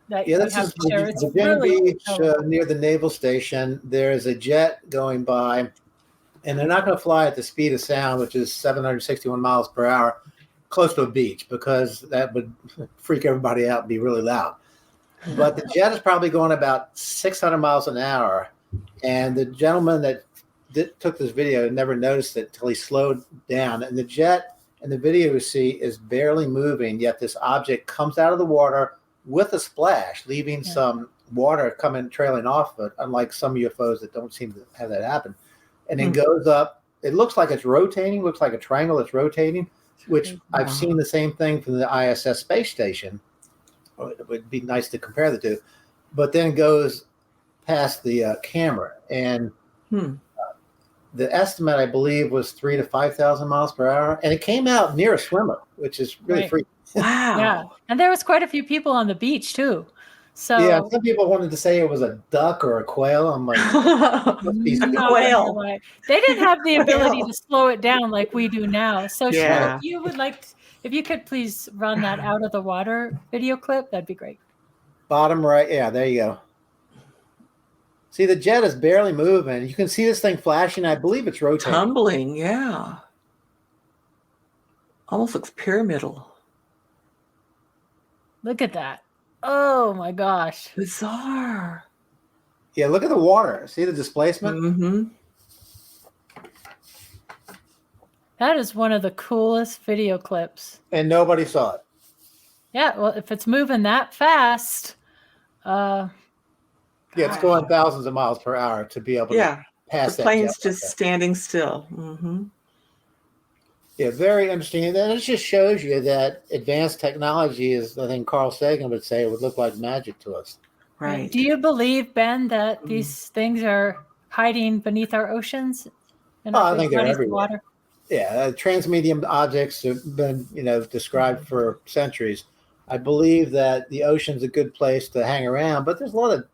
E: This is Virginia Beach near the naval station. There's a jet going by, and they're not going to fly at the speed of sound, which is 761 miles per hour, close to a beach, because that would freak everybody out and be really loud. But the jet is probably going about 600 miles an hour. And the gentleman that took this video never noticed it until he slowed down. And the jet in the video we see is barely moving, yet this object comes out of the water with a splash, leaving some water trailing off of it, unlike some UFOs that don't seem to have that happen. And then goes up. It looks like it's rotating, looks like a triangle that's rotating, which I've seen the same thing from the ISS space station. It would be nice to compare the two. But then goes past the camera. And the estimate, I believe, was 3,000 to 5,000 miles per hour. And it came out near a swimmer, which is really freaky.
C: Wow.
B: Yeah. And there was quite a few people on the beach, too. So
E: yeah, some people wanted to say it was a duck or a quail. I'm like,
C: quail.
B: They didn't have the ability to slow it down like we do now. So if you would if you could please run that out of the water video clip, that'd be great.
E: Bottom right. Yeah, there you go. See, the jet is barely moving. You can see this thing flashing. I believe it's rotating.
C: Tumbling, yeah. Almost looks pyramidal.
B: Look at that. Oh, my gosh.
C: Bizarre.
E: Yeah, look at the water. See the displacement?
C: Mm-hmm.
B: That is one of the coolest video clips.
E: And nobody saw it.
B: Yeah, well, if it's moving that fast...
E: it's going thousands of miles per hour to be able to pass
C: the
E: that.
C: plane's just standing still. Mm-hmm.
E: Yeah, very interesting. And then it just shows you that advanced technology is, I think Carl Sagan would say, it would look like magic to us.
C: Right.
B: Do you believe, Ben, that these things are hiding beneath our oceans?
E: I think they're everywhere.
B: Water?
E: Yeah, transmedium objects have been, described for centuries. I believe that the ocean's a good place to hang around, but there's a lot of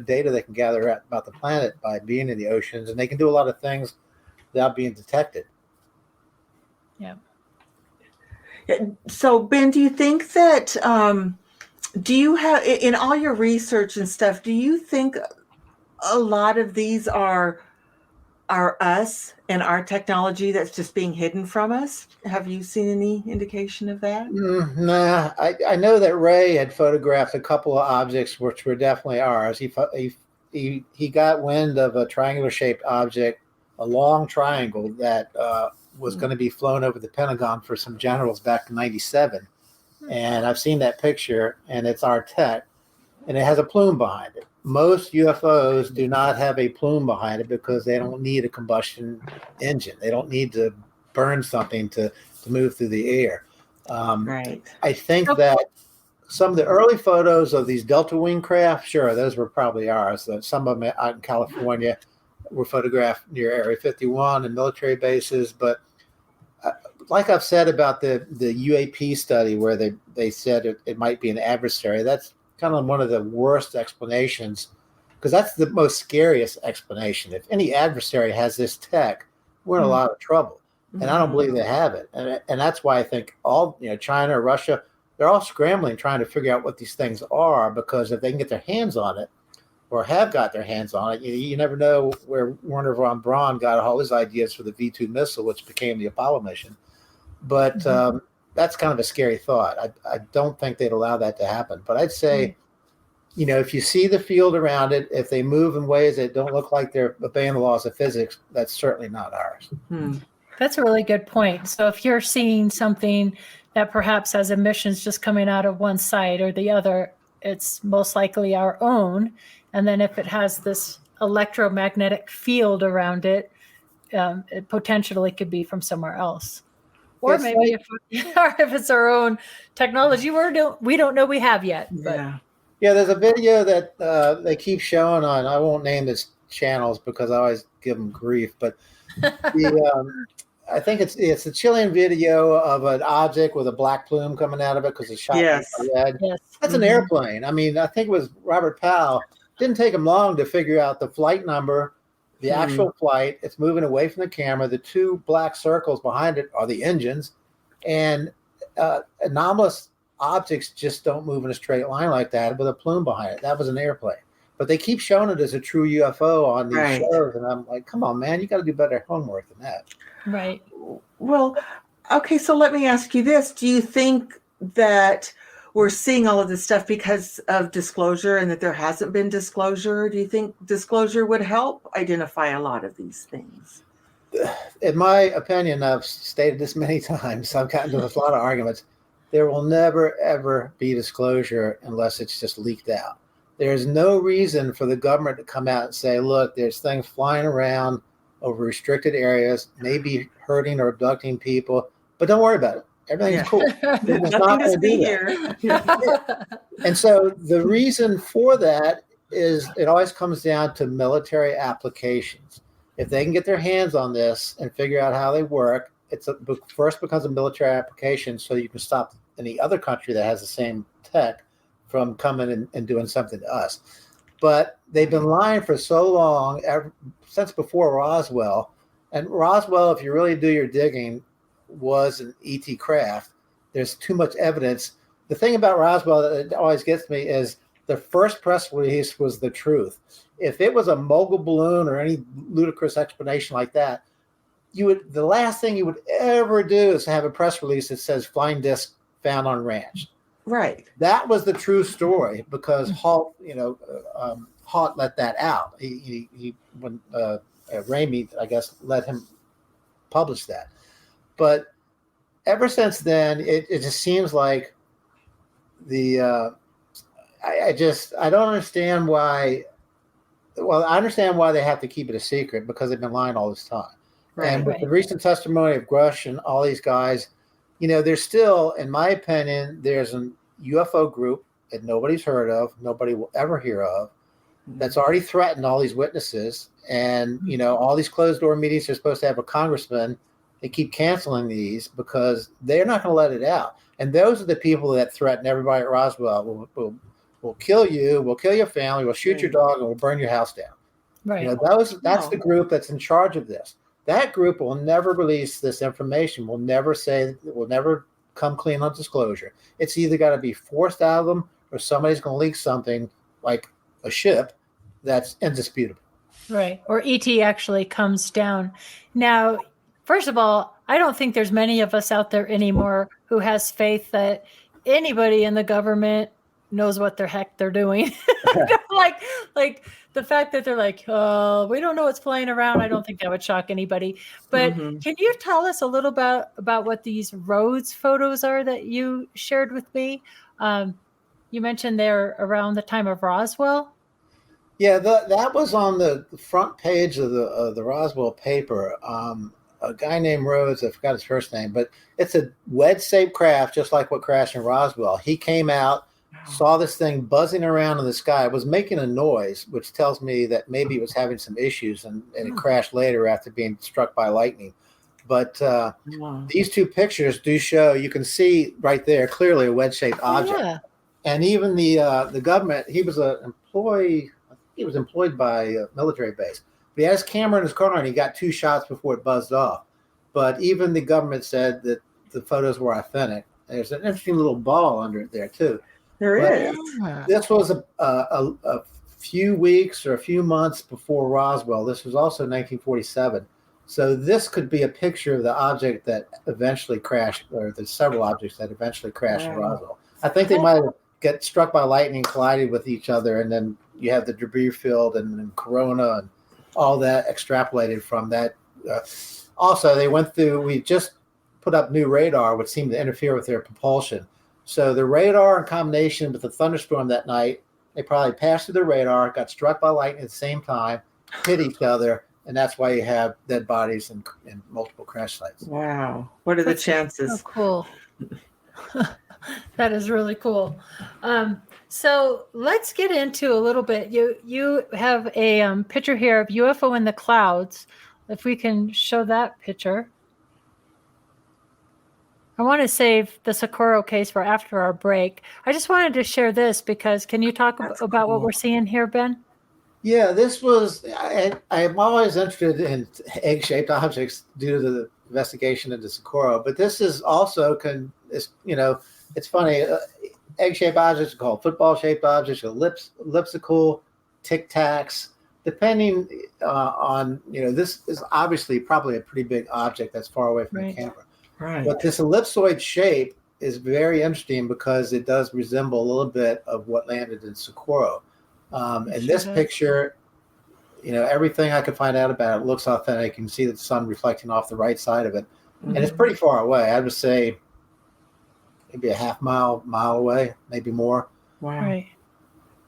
E: data they can gather about the planet by being in the oceans, and they can do a lot of things without being detected.
B: Yeah.
C: So, Ben, do you think that, do you have, in all your research and stuff, do you think a lot of these are us and our technology that's just being hidden from us? Have you seen any indication of that?
E: Nah, I know that Ray had photographed a couple of objects which were definitely ours. He got wind of a triangular shaped object, a long triangle that was going to be flown over the Pentagon for some generals back in '97. And I've seen that picture, and it's our tech, and it has a plume behind it. most UFOs do not have a plume behind it because they don't need a combustion engine. They don't need to burn something to move through the air.
C: Right.
E: I think that some of the early photos of these Delta Wing craft, sure, those were probably ours. Some of them out in California were photographed near Area 51 and military bases. But like I've said about the UAP study where they said it might be an adversary, that's kind of one of the worst explanations, because that's the most scariest explanation. If any adversary has this tech, we're in a lot of trouble. And I don't believe they have it. And that's why I think all, China, Russia, they're all scrambling, trying to figure out what these things are, because if they can get their hands on it or have got their hands on it, you never know where Werner von Braun got all his ideas for the V-2 missile, which became the Apollo mission. But that's kind of a scary thought. I don't think they'd allow that to happen. But I'd say, if you see the field around it, if they move in ways that don't look like they're obeying the laws of physics, that's certainly not ours.
B: That's a really good point. So if you're seeing something that perhaps has emissions just coming out of one side or the other, it's most likely our own. And then if it has this electromagnetic field around it, it potentially could be from somewhere else. Or
E: Yes,
B: maybe if it's our own technology we don't know we have yet. But.
E: Yeah, there's a video that they keep showing on, I won't name its channels because I always give them grief, but I think it's a Chilean video of an object with a black plume coming out of it because it's shot red.
B: Yes.
E: That's an airplane. I mean, I think it was Robert Powell. Didn't take him long to figure out the flight number, the actual flight. It's moving away from the camera. The two black circles behind it are the engines, and anomalous objects just don't move in a straight line like that with a plume behind it. That was an airplane. But they keep showing it as a true UFO on these shows, and I'm like, come on, man, you got to do better homework than that.
B: Right.
C: Well, okay, so let me ask you this. Do you think that we're seeing all of this stuff because of disclosure and that there hasn't been disclosure? Do you think disclosure would help identify a lot of these things?
E: In my opinion, I've stated this many times, I've gotten into a lot of arguments. There will never, ever be disclosure unless it's just leaked out. There's no reason for the government to come out and say, look, there's things flying around over restricted areas, maybe hurting or abducting people, but don't worry about it. Everything's cool. It's not going to be here. And so the reason for that is it always comes down to military applications. If they can get their hands on this and figure out how they work, first becomes a military application so you can stop any other country that has the same tech from coming and doing something to us. But they've been lying for so long, since before Roswell. And Roswell, if you really do your digging, was an ET craft. There's too much evidence. The thing about Roswell that always gets me is the first press release was the truth. If it was a mogul balloon or any ludicrous explanation like that, the last thing you would ever do is have a press release that says flying disc found on ranch.
C: Right.
E: That was the true story because Halt let that out. When Ramey, I guess, let him publish that. But ever since then, it just seems like I don't understand why. Well, I understand why they have to keep it a secret because they've been lying all this time. Right, and with the recent testimony of Grush and all these guys, there's still, in my opinion, there's a UFO group that nobody's heard of, nobody will ever hear of, that's already threatened all these witnesses. And, all these closed door meetings are supposed to have a congressman. They keep canceling these because they're not going to let it out. And those are the people that threaten everybody at Roswell. We'll kill you, we'll kill your family, we'll shoot your dog, and we'll burn your house down.
B: Right.
E: That's the group that's in charge of this. That group will never release this information. Will never come clean on disclosure. It's either got to be forced out of them or somebody's going to leak something like a ship that's indisputable.
B: Right. Or ET actually comes down. Now, first of all, I don't think there's many of us out there anymore who has faith that anybody in the government knows what the heck they're doing. like the fact that they're like, oh, we don't know what's flying around. I don't think that would shock anybody. But can you tell us a little about what these Rhodes photos are that you shared with me? You mentioned they're around the time of Roswell.
E: Yeah, that was on the front page of the Roswell paper. A guy named Rhodes, I forgot his first name, but it's a wedge-shaped craft, just like what crashed in Roswell. He came out, saw this thing buzzing around in the sky. It was making a noise, which tells me that maybe it was having some issues, and it crashed later after being struck by lightning. But these two pictures do show, you can see right there clearly a wedge-shaped object. Yeah. And even the government, he was an employee. He was employed by a military base. But he had his camera in his corner, and he got 2 shots before it buzzed off. But even the government said that the photos were authentic. There's an interesting little ball under it there too.
C: There is.
E: This was a few weeks or a few months before Roswell. This was also 1947. So this could be a picture of the object that eventually crashed, or the several objects that eventually crashed in Roswell. I think they might have got struck by lightning, collided with each other, and then you have the debris field and corona and all that extrapolated from that. Also, they went through, we just put up new radar, which seemed to interfere with their propulsion. So the radar in combination with the thunderstorm that night, they probably passed through the radar, got struck by lightning at the same time, hit each other, and that's why you have dead bodies in multiple crash sites.
C: Wow. What are the chances?
B: So cool. That is really cool. So let's get into a little bit. You have a picture here of UFO in the clouds. If we can show that picture. I want to save the Socorro case for after our break. I just wanted to share this because can you talk about what we're seeing here, Ben?
E: Yeah, this was, I'm always interested in egg-shaped objects due to the investigation into Socorro, but this is also, it's funny, egg-shaped objects are called football-shaped objects, elliptical, tic-tacs, depending on, this is obviously probably a pretty big object that's far away from the camera.
C: Right.
E: But this ellipsoid shape is very interesting because it does resemble a little bit of what landed in Socorro. And this picture, everything I could find out about it looks authentic. You can see the sun reflecting off the right side of it. Mm-hmm. And it's pretty far away. I would say maybe a half mile away, maybe more.
C: Wow.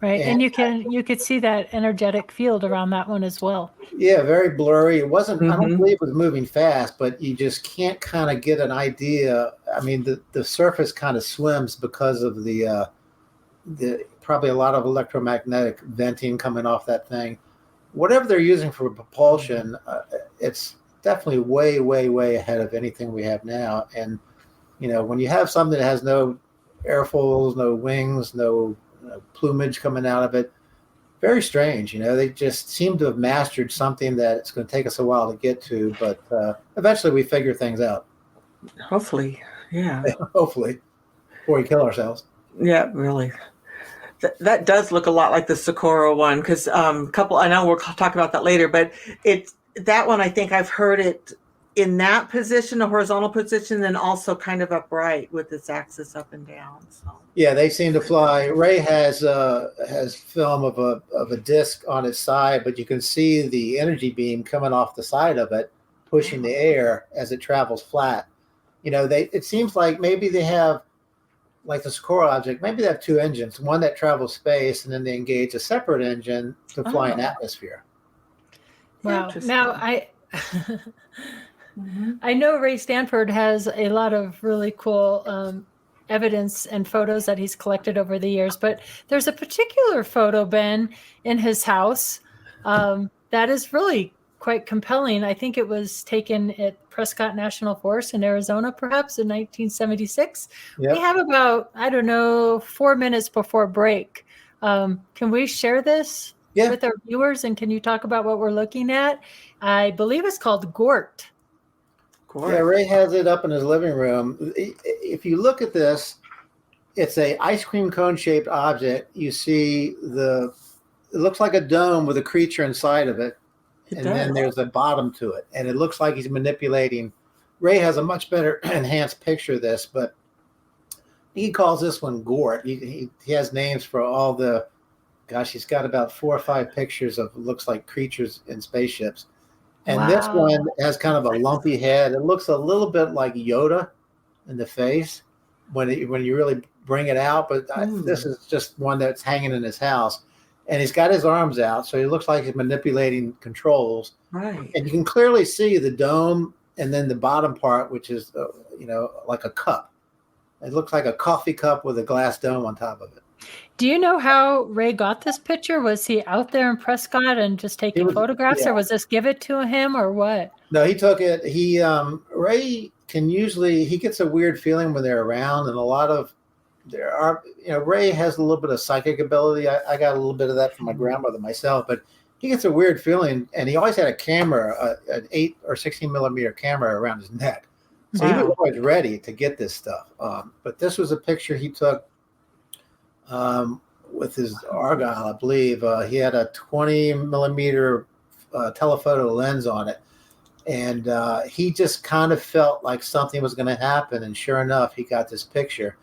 B: Right. And you could see that energetic field around that one as well.
E: Yeah, very blurry. It wasn't, I don't believe it was moving fast, but you just can't kind of get an idea. I mean, the surface kind of swims because of the probably a lot of electromagnetic venting coming off that thing. Whatever they're using for propulsion, it's definitely way, way, way ahead of anything we have now. And, when you have something that has no airfoils, no wings, no plumage coming out of it, very strange. They just seem to have mastered something that it's going to take us a while to get to, but eventually we figure things out.
C: Hopefully. Yeah.
E: Hopefully, before we kill ourselves.
C: Yeah, really. That does look a lot like the Socorro one, because I know we'll talk about that later, but that one, I think I've heard it in that position, a horizontal position, and also kind of upright with its axis up and down. So. Yeah,
E: they seem to fly. Ray has film of a disc on its side, but you can see the energy beam coming off the side of it, pushing the air as it travels flat. It seems like maybe they have, like the Socorro object, maybe they have 2 engines, one that travels space, and then they engage a separate engine to fly in atmosphere.
B: Wow. Now, I know Ray Stanford has a lot of really cool evidence and photos that he's collected over the years, but there's a particular photo, Ben, in his house that is really quite compelling. I think it was taken at Prescott National Forest in Arizona, perhaps in 1976. Yep. We have about, 4 minutes before break. Can we share this with our viewers? And can you talk about what we're looking at? I believe it's called Gort.
E: Yeah, Ray has it up in his living room. If you look at this, it's a ice cream cone shaped object. You see it looks like a dome with a creature inside of it. Then there's a bottom to it. And it looks like he's manipulating. Ray has a much better enhanced picture of this, but he calls this one Gort. He has names for all he's got about 4 or 5 pictures of looks like creatures in spaceships. And this one has kind of a lumpy head. It looks a little bit like Yoda in the face when you really bring it out. But this is just one that's hanging in his house. and he's got his arms out, so he looks like he's manipulating controls.
C: Right.
E: And you can clearly see the dome and then the bottom part, which is, like a cup. It looks like a coffee cup with a glass dome on top of it.
B: Do you know how Ray got this picture? Was he out there in Prescott and just taking photographs, or was this give it to him, or what?
E: No, he took it. Ray he gets a weird feeling when they're around, and Ray has a little bit of psychic ability. I got a little bit of that from my grandmother myself, but he gets a weird feeling, and he always had a camera, an 8 or 16 millimeter camera around his neck. So he was always ready to get this stuff. But this was a picture he took with his Argyle, I believe. He had a 20 millimeter telephoto lens on it. And he just kind of felt like something was going to happen. And sure enough, he got this picture.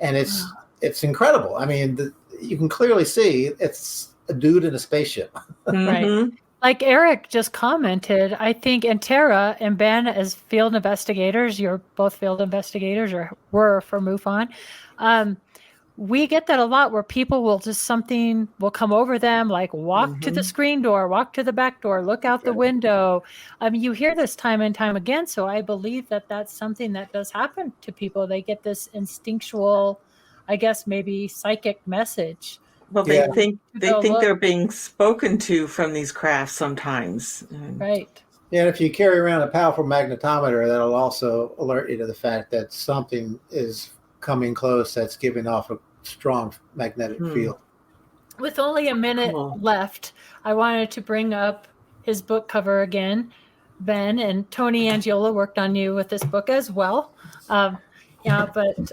E: And it's incredible. I mean, you can clearly see it's a dude in a spaceship.
B: Right. Like Eric just commented, I think, and Tara and Ben as field investigators, you're both field investigators or were for MUFON. We get that a lot where people something will come over them, like walk to the screen door, walk to the back door, look out the window. You hear this time and time again. So I believe that that's something that does happen to people. They get this instinctual, I guess, maybe psychic message.
C: Well, they think they're being spoken to from these crafts sometimes.
B: Right.
E: Yeah, and if you carry around a powerful magnetometer, that'll also alert you to the fact that something is coming close that's giving off a strong magnetic field.
B: With only a minute left, I wanted to bring up his book cover again. Ben and Tony Angiola worked on you with this book as well. But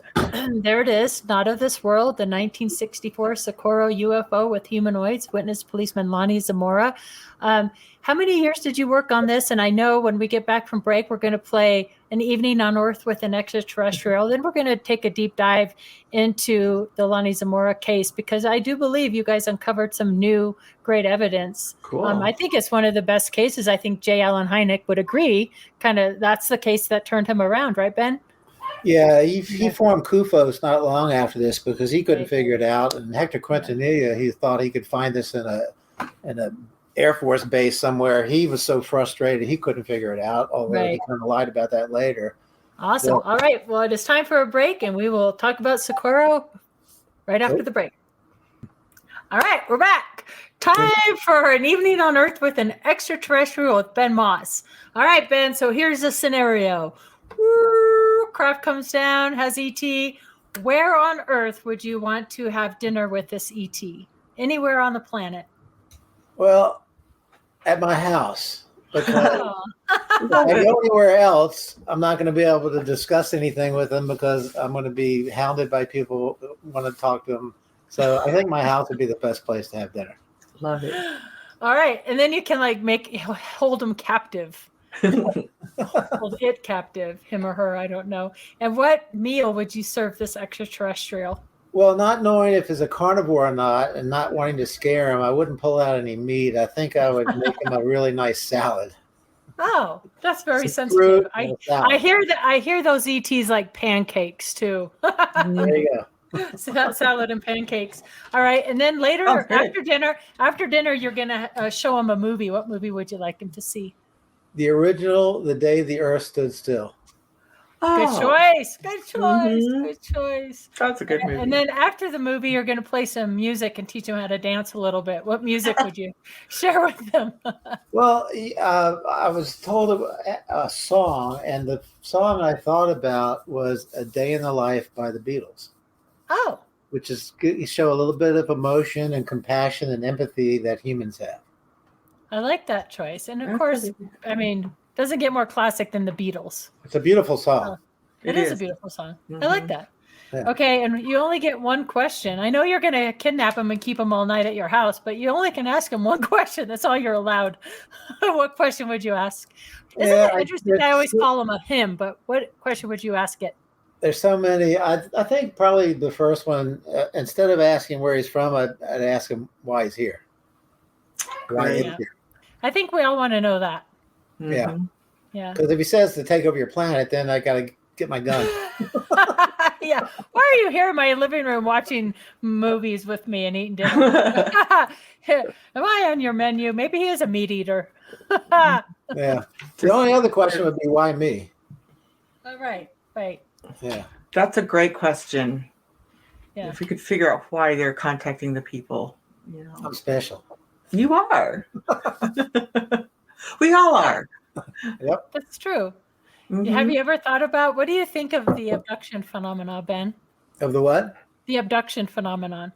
B: there it is. Not of This World, the 1964 Socorro UFO with Humanoids, witness policeman Lonnie Zamora. How many years did you work on this? And I know when we get back from break, we're going to play An Evening on Earth with an Extraterrestrial. Then we're going to take a deep dive into the Lonnie Zamora case, because I do believe you guys uncovered some new great evidence.
C: Cool.
B: I think it's one of the best cases. I think J. Allen Hynek would agree. That's the case that turned him around, right, Ben?
E: Yeah, he formed CUFOS not long after this because he couldn't figure it out. And Hector Quintanilla, he thought he could find this in a Air Force base somewhere. He was so frustrated he couldn't figure it out, although he kind of lied about that later.
B: Awesome. All right. Well, it is time for a break, and we will talk about Socorro right after the break. All right, we're back. Time for An Evening on Earth with an Extraterrestrial with Ben Moss. All right, Ben, so here's a scenario. Craft comes down, has ET. Where on Earth would you want to have dinner with this ET? Anywhere on the planet?
E: Well, at my house. Because if I go anywhere else, I'm not going to be able to discuss anything with them because I'm going to be hounded by people who want to talk to them. So I think my house would be the best place to have dinner.
C: Love it.
B: All right. And then you can hold them captive. Hold it captive, him or her, I don't know. And what meal would you serve this extraterrestrial?
E: Well, not knowing if it's a carnivore or not and not wanting to scare him, I wouldn't pull out any meat. I think I would make him a really nice salad.
B: Oh, that's very sensitive. I hear those ETs like pancakes too.
E: There you go.
B: Salad and pancakes. All right. And then later after dinner, you're going to show him a movie. What movie would you like him to see?
E: The original, The Day the Earth Stood Still.
B: Good choice. Good choice. Good choice.
C: That's a good movie.
B: And then after the movie, you're going to play some music and teach them how to dance a little bit. What music would you share with them?
E: Well, I was told a song, and the song I thought about was A Day in the Life by the Beatles.
B: Oh.
E: Which is good. You show a little bit of emotion and compassion and empathy that humans have. I
B: like that choice. And of course, I mean, doesn't get more classic than the Beatles.
E: It's a beautiful song.
B: It is a beautiful song. I like that. Yeah. Okay, and you only get one question. I know you're going to kidnap him and keep him all night at your house, but you only can ask him one question. That's all you're allowed. What question would you ask? Isn't it interesting? I always call him a him, but what question would you ask it?
E: There's so many. I think probably the first one, instead of asking where he's from, I'd ask him why he's here. Why is he here?
B: I think we all want to know that.
E: Yeah. Because if he says to take over your planet, then I got to get my gun.
B: Yeah. Why are you here in my living room watching movies with me and eating dinner? Am I on your menu? Maybe he is a meat eater.
E: Yeah. The only other question would be, why me?
B: All right. Right.
E: Yeah.
C: That's a great question.
B: Yeah.
C: If we could figure out why they're contacting the people,
E: I'm special.
C: You are. We all are.
E: Yep.
B: That's true.
C: Mhm.
B: Have you ever thought about, what do you think of the abduction phenomenon, Ben?
E: Of the what?
B: The abduction phenomenon.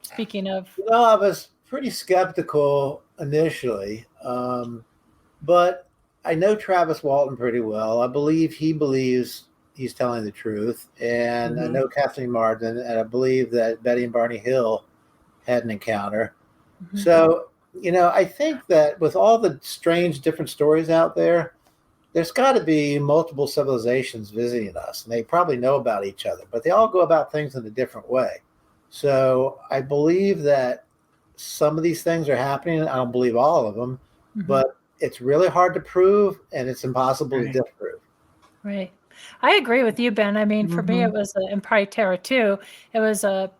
B: Speaking of,
E: I was pretty skeptical initially, but I know Travis Walton pretty well. I believe he believes he's telling the truth, and I know Kathleen Martin, and I believe that Betty and Barney Hill had an encounter. So, I think that with all the strange different stories out there, there's got to be multiple civilizations visiting us, and they probably know about each other, but they all go about things in a different way. So I believe that some of these things are happening. I don't believe all of them, but it's really hard to prove, and it's impossible to disprove.
B: Right. I agree with you, Ben. I mean, for me, it was, and probably Tara too, it was a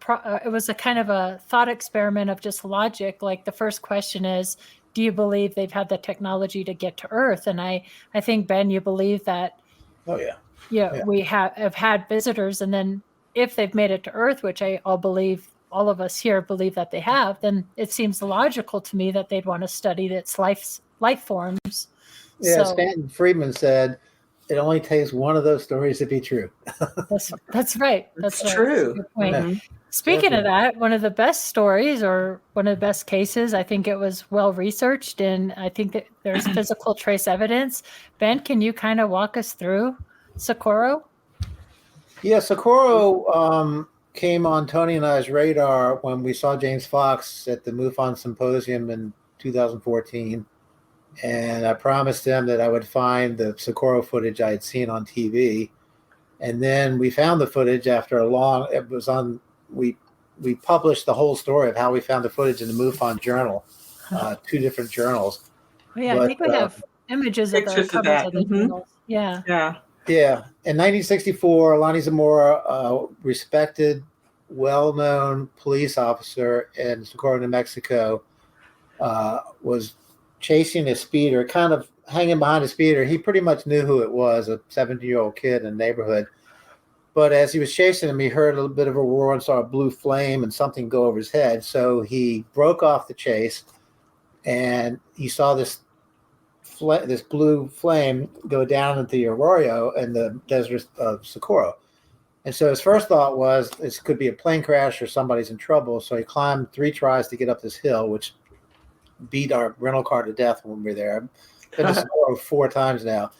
B: kind of a thought experiment of just logic. Like, the first question is, do you believe they've had the technology to get to Earth? And I think, Ben, you believe that.
E: Oh, yeah.
B: Yeah. We have had visitors, and then if they've made it to Earth, which all of us here believe that they have, then it seems logical to me that they'd want to study its life forms.
E: Yeah,
B: So,
E: Stanton Friedman said it only takes one of those stories to be true.
B: that's right. That's right.
C: true.
B: That's a good point.
E: Yeah.
B: Speaking of that, one of the best stories, or one of the best cases, I think it was well researched, and I think that there's physical trace evidence. Ben, can you kind of walk us through Socorro?
E: Yeah, Socorro came on Tony and I's radar when we saw James Fox at the MUFON Symposium in 2014. And I promised him that I would find the Socorro footage I had seen on TV. And then we found the footage after we published the whole story of how we found the footage in the MUFON journal, 2 different journals.
B: Oh, yeah, I think we have images of the
C: pictures of
B: covers
C: that.
B: of the journals. Yeah.
C: Yeah.
E: Yeah. In 1964, Lonnie Zamora, respected, well-known police officer in Socorro, New Mexico, was chasing a speeder, kind of hanging behind a speeder. He pretty much knew who it was, a 17-year-old kid in the neighborhood. But as he was chasing him, he heard a little bit of a roar and saw a blue flame and something go over his head. So he broke off the chase, and he saw this blue flame go down into the arroyo in the desert of Socorro. And so his first thought was, this could be a plane crash or somebody's in trouble. So he climbed 3 tries to get up this hill, which beat our rental car to death when we were there. I've been to Socorro 4 times now.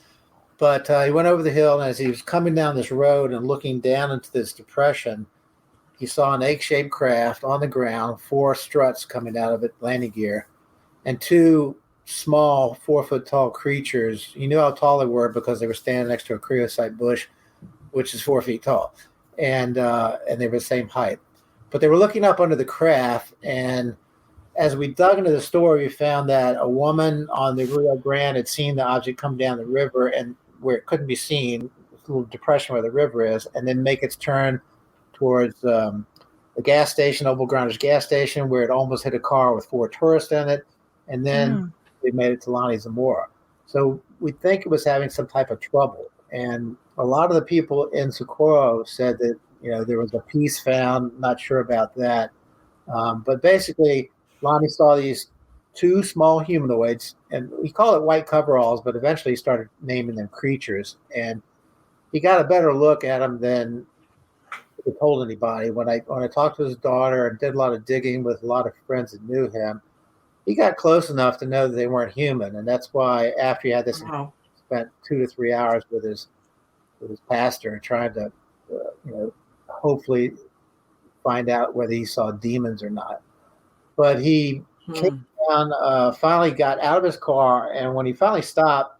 E: But he went over the hill, and as he was coming down this road and looking down into this depression, he saw an egg-shaped craft on the ground, 4 struts coming out of it, landing gear, and 2 small 4-foot-tall creatures. You knew how tall they were because they were standing next to a creosote bush, which is 4 feet tall, and they were the same height. But they were looking up under the craft, and as we dug into the story, we found that a woman on the Rio Grande had seen the object come down the river, and where it couldn't be seen, a little depression where the river is, and then make its turn towards the gas station, Opal Grinders gas station, where it almost hit a car with 4 tourists in it, and then they made it to Lonnie Zamora. So we think it was having some type of trouble. And a lot of the people in Socorro said that, there was a piece found, not sure about that. But basically, Lonnie saw these 2 small humanoids, and we call it white coveralls, but eventually he started naming them creatures. And he got a better look at them than he told anybody. When I talked to his daughter and did a lot of digging with a lot of friends that knew him, he got close enough to know that they weren't human. And that's why after he had this, spent 2 to 3 hours with his pastor trying to, hopefully find out whether he saw demons or not. But he came down, finally got out of his car, and when he finally stopped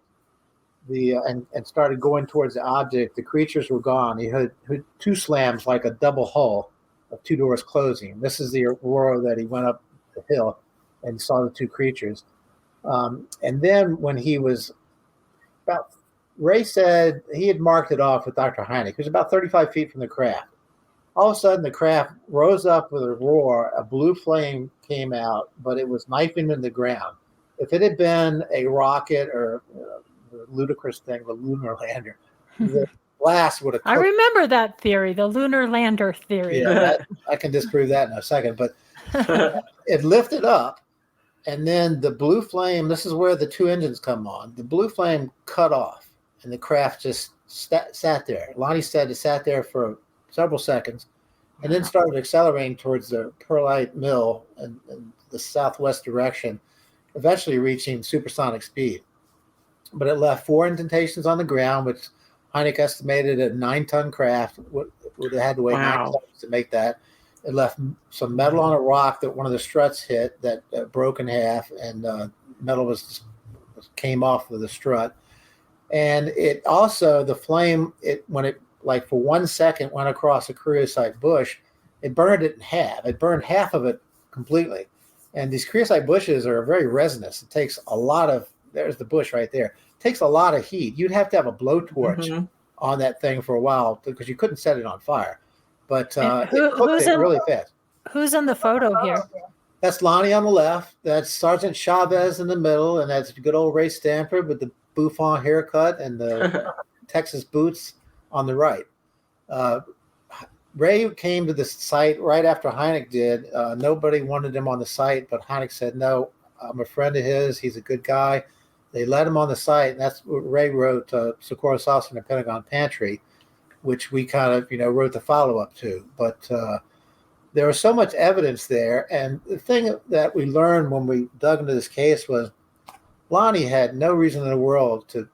E: and started going towards the object, the creatures were gone. He heard 2 slams, like a double hull of 2 doors closing. This is the aurora that he went up the hill and saw the 2 creatures. And then when he was Ray said he had marked it off with Dr. Heineck. He was about 35 feet from the craft. All of a sudden, the craft rose up with a roar. A blue flame came out, but it was knifing in the ground. If it had been a rocket or the ludicrous thing, the lunar lander, the blast would have.
B: I remember that theory, the lunar lander theory.
E: Yeah, I can disprove that in a second. But it lifted up, and then the blue flame. This is where the two engines come on. The blue flame cut off, and the craft just sat there. Lonnie said it sat there for several seconds, and then started accelerating towards the Perlite Mill in the southwest direction, eventually reaching supersonic speed. But it left 4 indentations on the ground, which Hynek estimated a 9-ton craft would have had to weigh 9 tons to make that. It left some metal on a rock that one of the struts hit that broke in half, and metal came off of the strut. And it also, the flame, when it like for 1 second went across a curiosite bush, it burned it in half. It burned half of it completely. And these curiosite bushes are very resinous. It takes a lot of, there's the bush right there. It takes a lot of heat. You'd have to have a blowtorch on that thing for a while because you couldn't set it on fire. But it cooked it really fast.
B: Who's in the photo here?
E: That's Lonnie on the left. That's Sergeant Chavez in the middle. And that's good old Ray Stanford with the Buffon haircut and the Texas boots on the right. Ray came to the site right after Hynek did. Nobody wanted him on the site, but Hynek said, no, I'm a friend of his. He's a good guy. They let him on the site, and that's what Ray wrote, Socorro Saucer in the Pentagon Pantry, which we kind of, wrote the follow-up to. But there was so much evidence there, and the thing that we learned when we dug into this case was Lonnie had no reason in the world to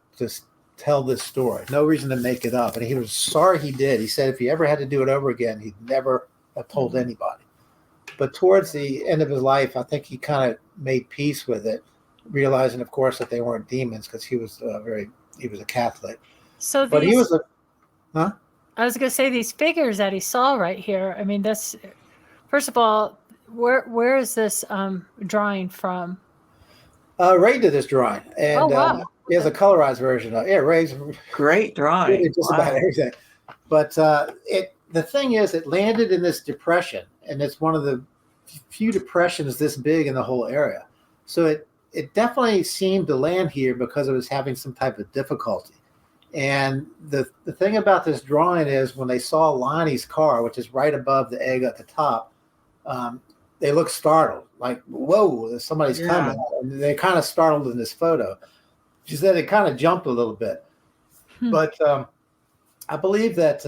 E: tell this story, no reason to make it up. And he was sorry he did. He said if he ever had to do it over again, he'd never have told anybody. But towards the end of his life, I think he kind of made peace with it, realizing, of course, that they weren't demons because he was a Catholic.
B: So
E: but he was
B: I was going to say these figures that he saw right here. I mean, this, first of all, where is this drawing from?
E: Ray did this drawing, and
B: wow.
E: He has a colorized version of it. Yeah, Ray's
C: great drawing.
E: Really just about everything. But the thing is, it landed in this depression, and it's one of the few depressions this big in the whole area. So it definitely seemed to land here because it was having some type of difficulty. And the thing about this drawing is when they saw Lonnie's car, which is right above the egg at the top, they looked startled, like, whoa, somebody's coming. And they're kind of startled in this photo. She said it kind of jumped a little bit. But I believe that,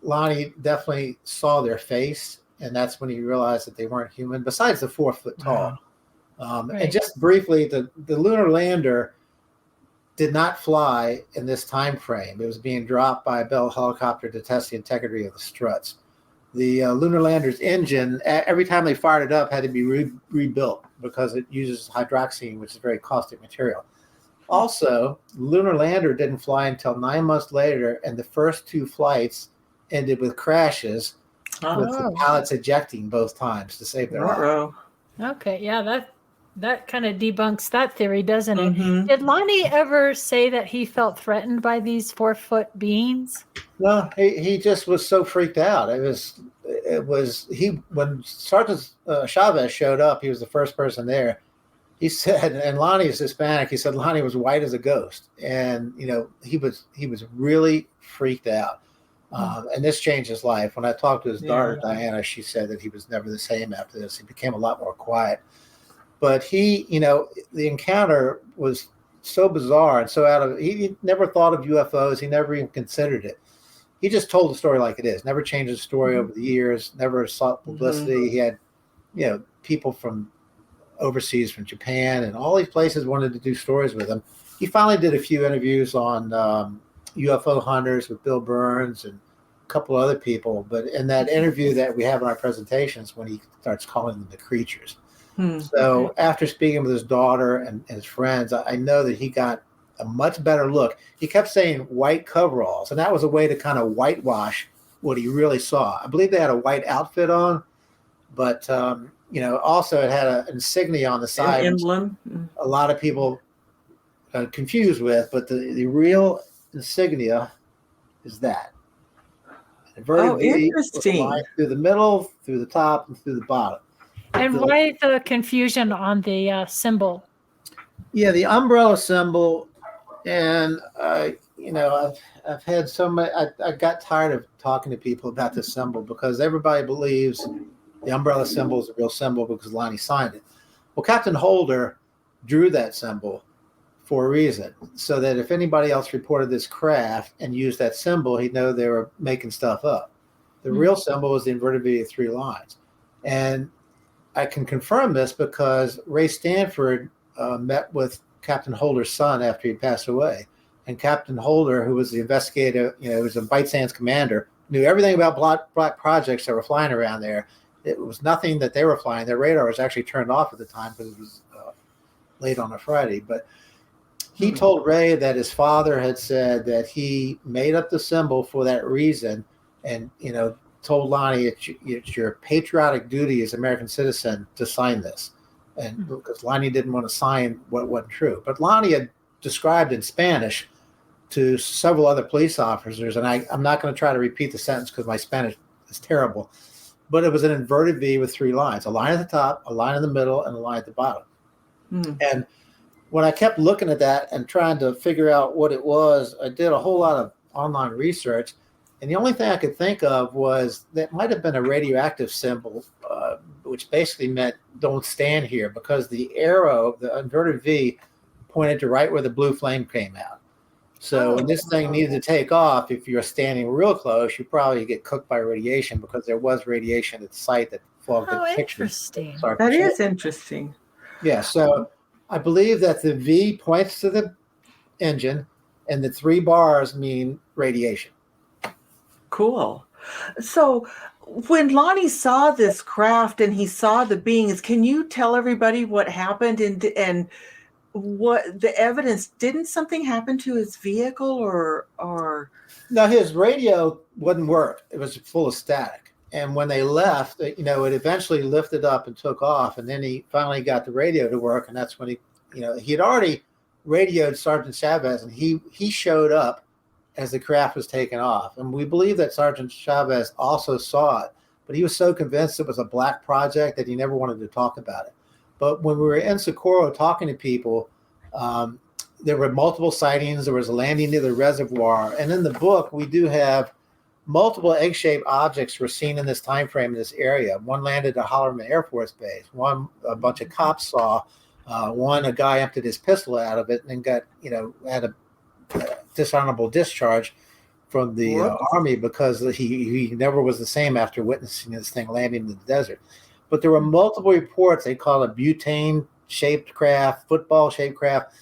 E: Lonnie definitely saw their face, and that's when he realized that they weren't human, besides the 4 foot tall. Right. And just briefly, the lunar lander did not fly in this time frame. It was being dropped by a Bell helicopter to test the integrity of the struts. The lunar lander's engine, every time they fired it up, had to be rebuilt because it uses hydroxine, which is a very caustic material. Also, the lunar lander didn't fly until 9 months later, and the first 2 flights ended with crashes with the pilots ejecting both times to save their lives.
B: Okay, yeah, that kind of debunks that theory, doesn't it? Did Lonnie ever say that he felt threatened by these 4 foot beings?
E: No, he just was so freaked out. When Sergeant Chavez showed up, he was the first person there. He said, and Lonnie is Hispanic. He said Lonnie was white as a ghost, and he was really freaked out. And this changed his life. When I talked to his daughter Diana, she said that he was never the same after this. He became a lot more quiet. But the encounter was so bizarre and so he never thought of UFOs. He never even considered it. He just told the story like it is. Never changed the story over the years. Never sought publicity. He had, people from overseas, from Japan and all these places wanted to do stories with him. He finally did a few interviews on UFO hunters with Bill Burns and a couple other people. But in that interview that we have in our presentations, when he starts calling them the creatures. So after speaking with his daughter and his friends, I know that he got a much better look. He kept saying white coveralls, and that was a way to kind of whitewash what he really saw. I believe they had a white outfit on, but also it had an insignia on the side.
C: Emblem.
E: A lot of people are confused with, but the real insignia is that. Inverted V with a
C: interesting.
E: line through the middle, through the top, and through the bottom.
B: And why the confusion on the symbol?
E: Yeah, the umbrella symbol, and I've had so much. I got tired of talking to people about this symbol because everybody believes the umbrella symbol is a real symbol because Lonnie signed it. Well, Captain Holder drew that symbol for a reason, so that if anybody else reported this craft and used that symbol, he'd know they were making stuff up. The real symbol is the inverted V of 3 lines, and I can confirm this because Ray Stanford met with Captain Holder's son after he passed away. And Captain Holder, who was the investigator, who was a White Sands commander, knew everything about black projects that were flying around there. It was nothing that they were flying. Their radar was actually turned off at the time because it was late on a Friday. But he told Ray that his father had said that he made up the symbol for that reason, and told Lonnie it's your patriotic duty as an American citizen to sign this. And because Lonnie didn't want to sign what wasn't true. But Lonnie had described in Spanish to several other police officers, and I'm not going to try to repeat the sentence because my Spanish is terrible, but it was an inverted V with 3 lines, a line at the top, a line in the middle, and a line at the bottom. And when I kept looking at that and trying to figure out what it was, I did a whole lot of online research, and the only thing I could think of was that might have been a radioactive symbol, which basically meant don't stand here, because the arrow, the inverted V, pointed to right where the blue flame came out. So when this thing needed to take off, if you're standing real close, you probably get cooked by radiation, because there was radiation at the site that fogged the picture.
B: Interesting.
C: That is interesting.
E: Yeah, so I believe that the V points to the engine, and the 3 bars mean radiation.
C: Cool. So when Lonnie saw this craft and he saw the beings, can you tell everybody what happened and what the evidence? Didn't something happen to his vehicle or?
E: No, his radio wouldn't work. It was full of static. And when they left, it eventually lifted up and took off. And then he finally got the radio to work. And that's when he had already radioed Sergeant Chavez, and he showed up as the craft was taken off. And we believe that Sergeant Chavez also saw it, but he was so convinced it was a black project that he never wanted to talk about it. But when we were in Socorro talking to people, there were multiple sightings. There was a landing near the reservoir. And in the book, we do have multiple egg-shaped objects were seen in this time frame in this area. One landed at Holloman Air Force Base. One, a bunch of cops saw. One, a guy emptied his pistol out of it and then got, had a dishonorable discharge from the Army because he never was the same after witnessing this thing landing in the desert. But there were multiple reports. They call it butane-shaped craft, football-shaped craft.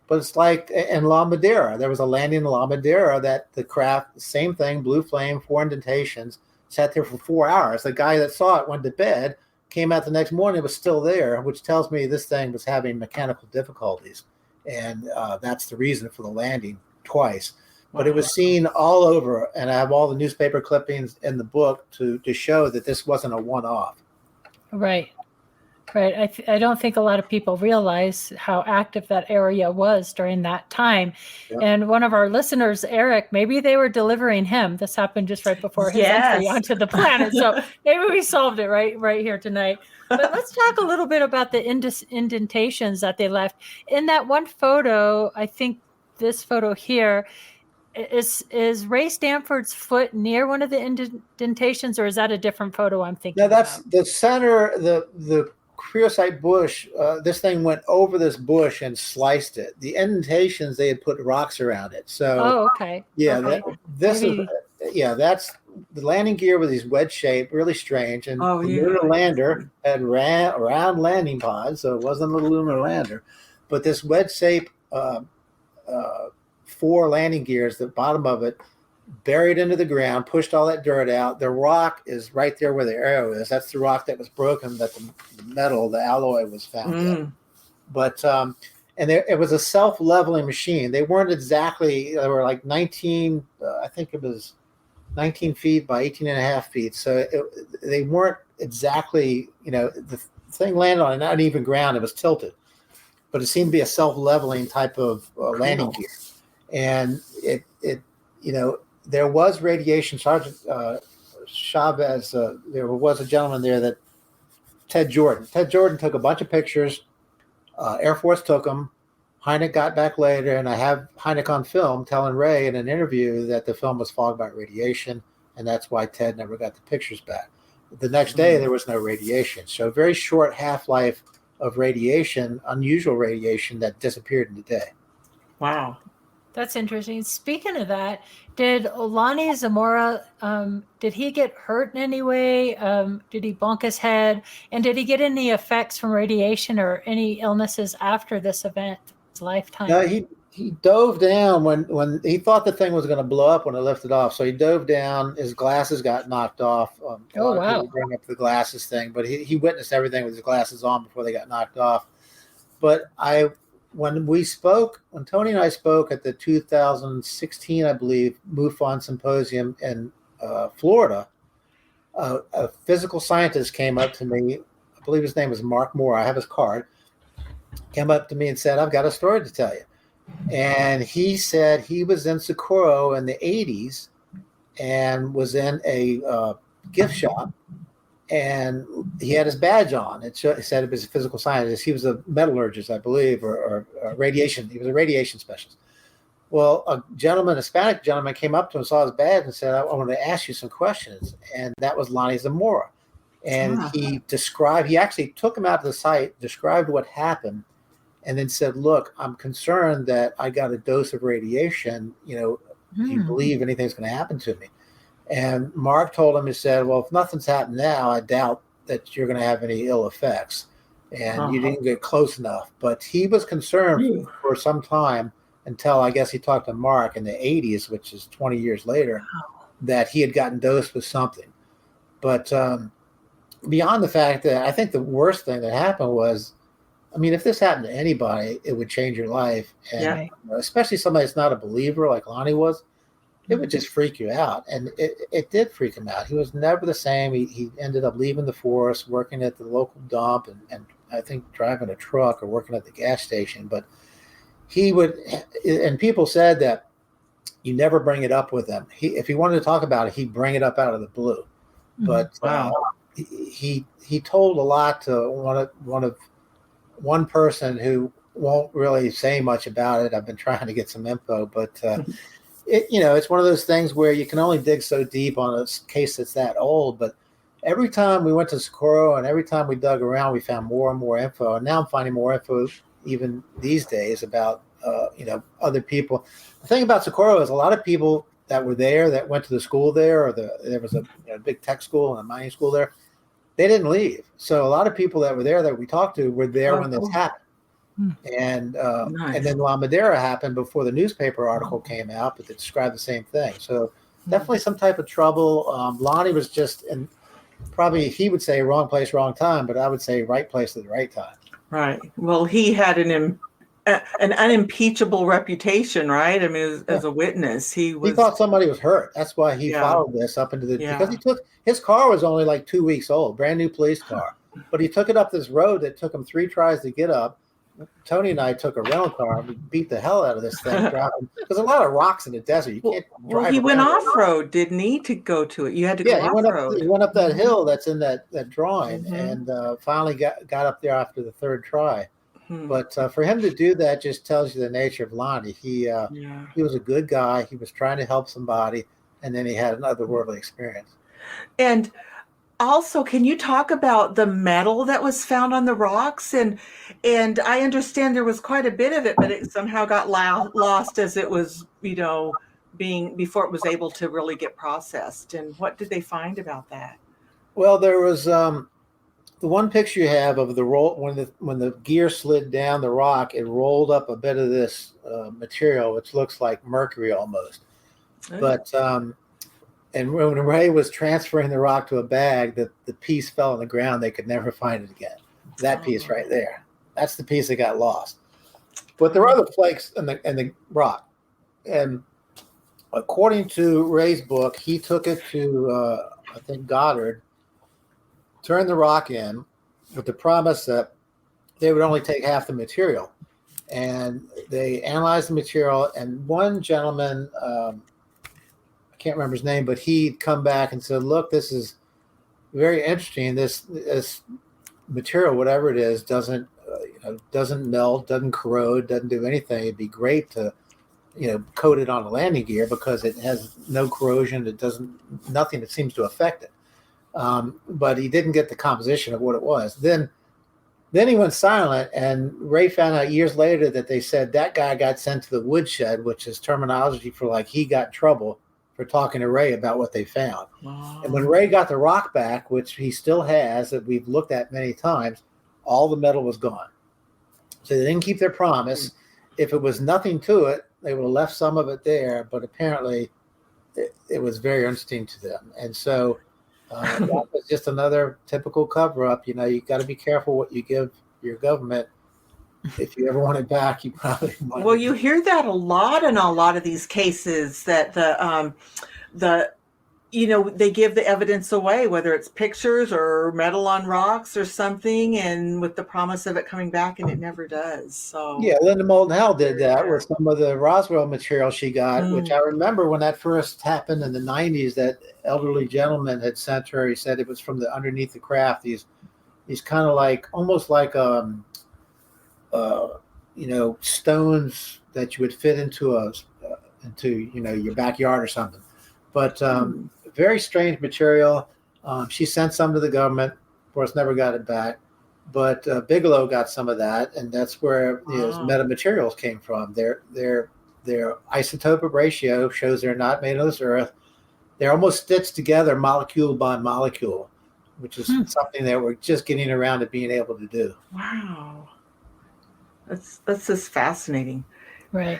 E: But it's like in La Madera. There was a landing in La Madera that the craft, same thing, blue flame, 4 indentations, sat there for 4 hours. The guy that saw it went to bed, came out the next morning, it was still there, which tells me this thing was having mechanical difficulties. And that's the reason for the landing twice. But it was seen all over, and I have all the newspaper clippings in the book to show that this wasn't a one-off.
B: Right. I don't think a lot of people realize how active that area was during that time. Yeah. And one of our listeners, Eric, maybe they were delivering him. This happened just right before his entry onto the planet. So maybe we solved it right here tonight. But let's talk a little bit about the indentations that they left. In that one photo, I think this photo here, is Ray Stanford's foot near one of the indentations, or is that a different photo I'm thinking about? No, that's
E: the center, the creosote bush. This thing went over this bush and sliced it. The indentations, they had put rocks around it. So,
B: okay.
E: Yeah,
B: okay.
E: That's the landing gear with these wedge shape, really strange. And the lunar lander had round landing pods, so it wasn't a lunar lander. But this wedge shape 4 landing gears, the bottom of it, buried into the ground, pushed all that dirt out. The rock is right there where the arrow is. That's the rock that was broken, that the metal, the alloy was found in. But, it was a self-leveling machine. They weren't exactly, they were like 19, I think it was 19 feet by 18 and a half feet. So they weren't exactly, the thing landed on an uneven ground. It was tilted. But it seemed to be a self-leveling type of landing gear. And there was radiation. Sergeant Chavez, there was a gentleman there that Ted Jordan took a bunch of pictures. Air Force took them. Hynek got back later, and I have Hynek on film telling Ray in an interview that the film was fogged by radiation, and that's why Ted never got the pictures back. The next day, there was no radiation. So very short half-life of radiation, unusual radiation that disappeared in a day.
C: Wow.
B: That's interesting. Speaking of that, did Lonnie Zamora, did he get hurt in any way? Did he bonk his head? And did he get any effects from radiation or any illnesses after this event, his lifetime?
E: No, he dove down when he thought the thing was going to blow up when it lifted off. So he dove down. His glasses got knocked off.
B: Oh, wow.
E: People bring up the glasses thing, but he witnessed everything with his glasses on before they got knocked off. But when Tony and I spoke at the 2016, I believe, MUFON Symposium in Florida, a physical scientist came up to me. I believe his name was Mark Moore. I have his card. Came up to me and said, "I've got a story to tell you." And he said he was in Socorro in the 80s and was in a gift shop. And he had his badge on. It said it was a physical scientist. He was a metallurgist, I believe, or radiation. He was a radiation specialist. Well, a Hispanic gentleman came up to him, saw his badge, and said, "I want to ask you some questions." And that was Lonnie Zamora. And he actually took him out to the site, described what happened, and then said, "Look, I'm concerned that I got a dose of radiation. Do you believe anything's going to happen to me?" And Mark told him, he said, "Well, if nothing's happened now, I doubt that you're going to have any ill effects. And you didn't get close enough." But he was concerned for some time until I guess he talked to Mark in the 80s, which is 20 years later, that he had gotten dosed with something. But beyond the fact that I think the worst thing that happened was, if this happened to anybody, it would change your life. And especially somebody that's not a believer like Lonnie was. It would just freak you out. And it did freak him out. He was never the same. He ended up leaving the force, working at the local dump, and I think driving a truck or working at the gas station. But he would, and people said that you never bring it up with him. If he wanted to talk about it, he'd bring it up out of the blue. But he told a lot to one person who won't really say much about it. I've been trying to get some info, but it's one of those things where you can only dig so deep on a case that's that old. But every time we went to Socorro and every time we dug around, we found more and more info. And now I'm finding more info even these days about, other people. The thing about Socorro is a lot of people that were there, that went to the school there, or there was a big tech school and a mining school there, they didn't leave. So a lot of people that were there that we talked to were there when this happened. And and then La Madera happened before the newspaper article came out, but it described the same thing. So definitely some type of trouble. Lonnie was just in, probably he would say wrong place, wrong time, but I would say right place at the right time.
C: Right. Well, he had an unimpeachable reputation, right? As a witness, he
E: thought somebody was hurt. That's why he followed this up into because his car was only like 2 weeks old, brand new police car, but he took it up this road that took him 3 tries to get up. Tony and I took a rental car and we beat the hell out of this thing. There's a lot of rocks in the desert. You can't drive.
C: Well, he went off road, didn't he, to go to it? You had to go off road.
E: He went up that hill that's in that drawing, and finally got up there after the 3rd try. But for him to do that just tells you the nature of Lonnie. He was a good guy. He was trying to help somebody, and then he had an otherworldly experience.
C: And also, can you talk about the metal that was found on the rocks? And I understand there was quite a bit of it, but it somehow got lost as it was, being before it was able to really get processed. And what did they find about that?
E: Well, there was the one picture you have of the roll when the gear slid down the rock, it rolled up a bit of this material, which looks like mercury almost. But and when Ray was transferring the rock to a bag, the piece fell on the ground. They could never find it again. That piece right there. That's the piece that got lost. But there were other flakes in the rock. And according to Ray's book, he took it to, I think, Goddard, turned the rock in with the promise that they would only take half the material. And they analyzed the material. And one gentleman, I can't remember his name, but he'd come back and said, look, this is very interesting. This material, whatever it is, doesn't melt, doesn't corrode, doesn't do anything. It'd be great to, coat it on a landing gear because it has no corrosion. It nothing that seems to affect it. But he didn't get the composition of what it was. Then he went silent, and Ray found out years later that they said that guy got sent to the woodshed, which is terminology for like he got in trouble for talking to Ray about what they found.
C: Wow.
E: And when Ray got the rock back, which he still has, that we've looked at many times, all the metal was gone. So they didn't keep their promise. If it was nothing to it, they would have left some of it there, but apparently it was very interesting to them. And so that was just another typical cover-up. You got to be careful what you give your government. If you ever want it back, you probably want
C: Well,
E: it.
C: you hear that a lot in a lot of these cases, that they give the evidence away, whether it's pictures or metal on rocks or something, and with the promise of it coming back, and it never does. So
E: Yeah, Linda Moulton Howe did that with some of the Roswell material she got,
C: Mm.
E: which I remember when that first happened in the 90s, that elderly gentleman had sent her. He said it was from underneath the craft, these kind of like, almost like stones that you would fit into your backyard or something. But very strange material. She sent some to the government. Of course, never got it back. But Bigelow got some of that, and that's where these metamaterials came from. Their isotopic ratio shows they're not made of this earth. They're almost stitched together, molecule by molecule, which is something that we're just getting around to being able to do.
C: Wow, that's just fascinating.
B: Right.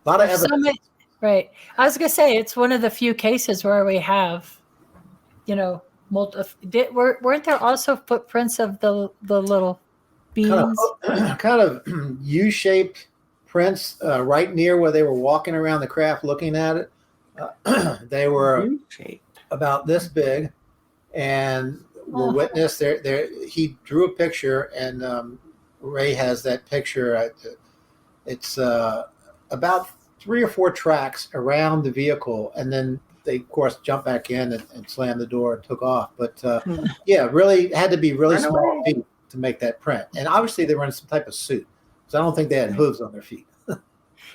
E: A lot of evidence.
B: Right. I was going to say, it's one of the few cases where we have, weren't there also footprints of the little beings?
E: Kind of U-shaped prints right near where they were walking around the craft looking at it. They were about this big, and were witnessed. He drew a picture, and Ray has that picture. It's about 3 or 4 tracks around the vehicle, and then they, of course, jumped back in and slammed the door and took off. But really had to be really small feet to make that print. And obviously they were in some type of suit, so I don't think they had hooves on their feet.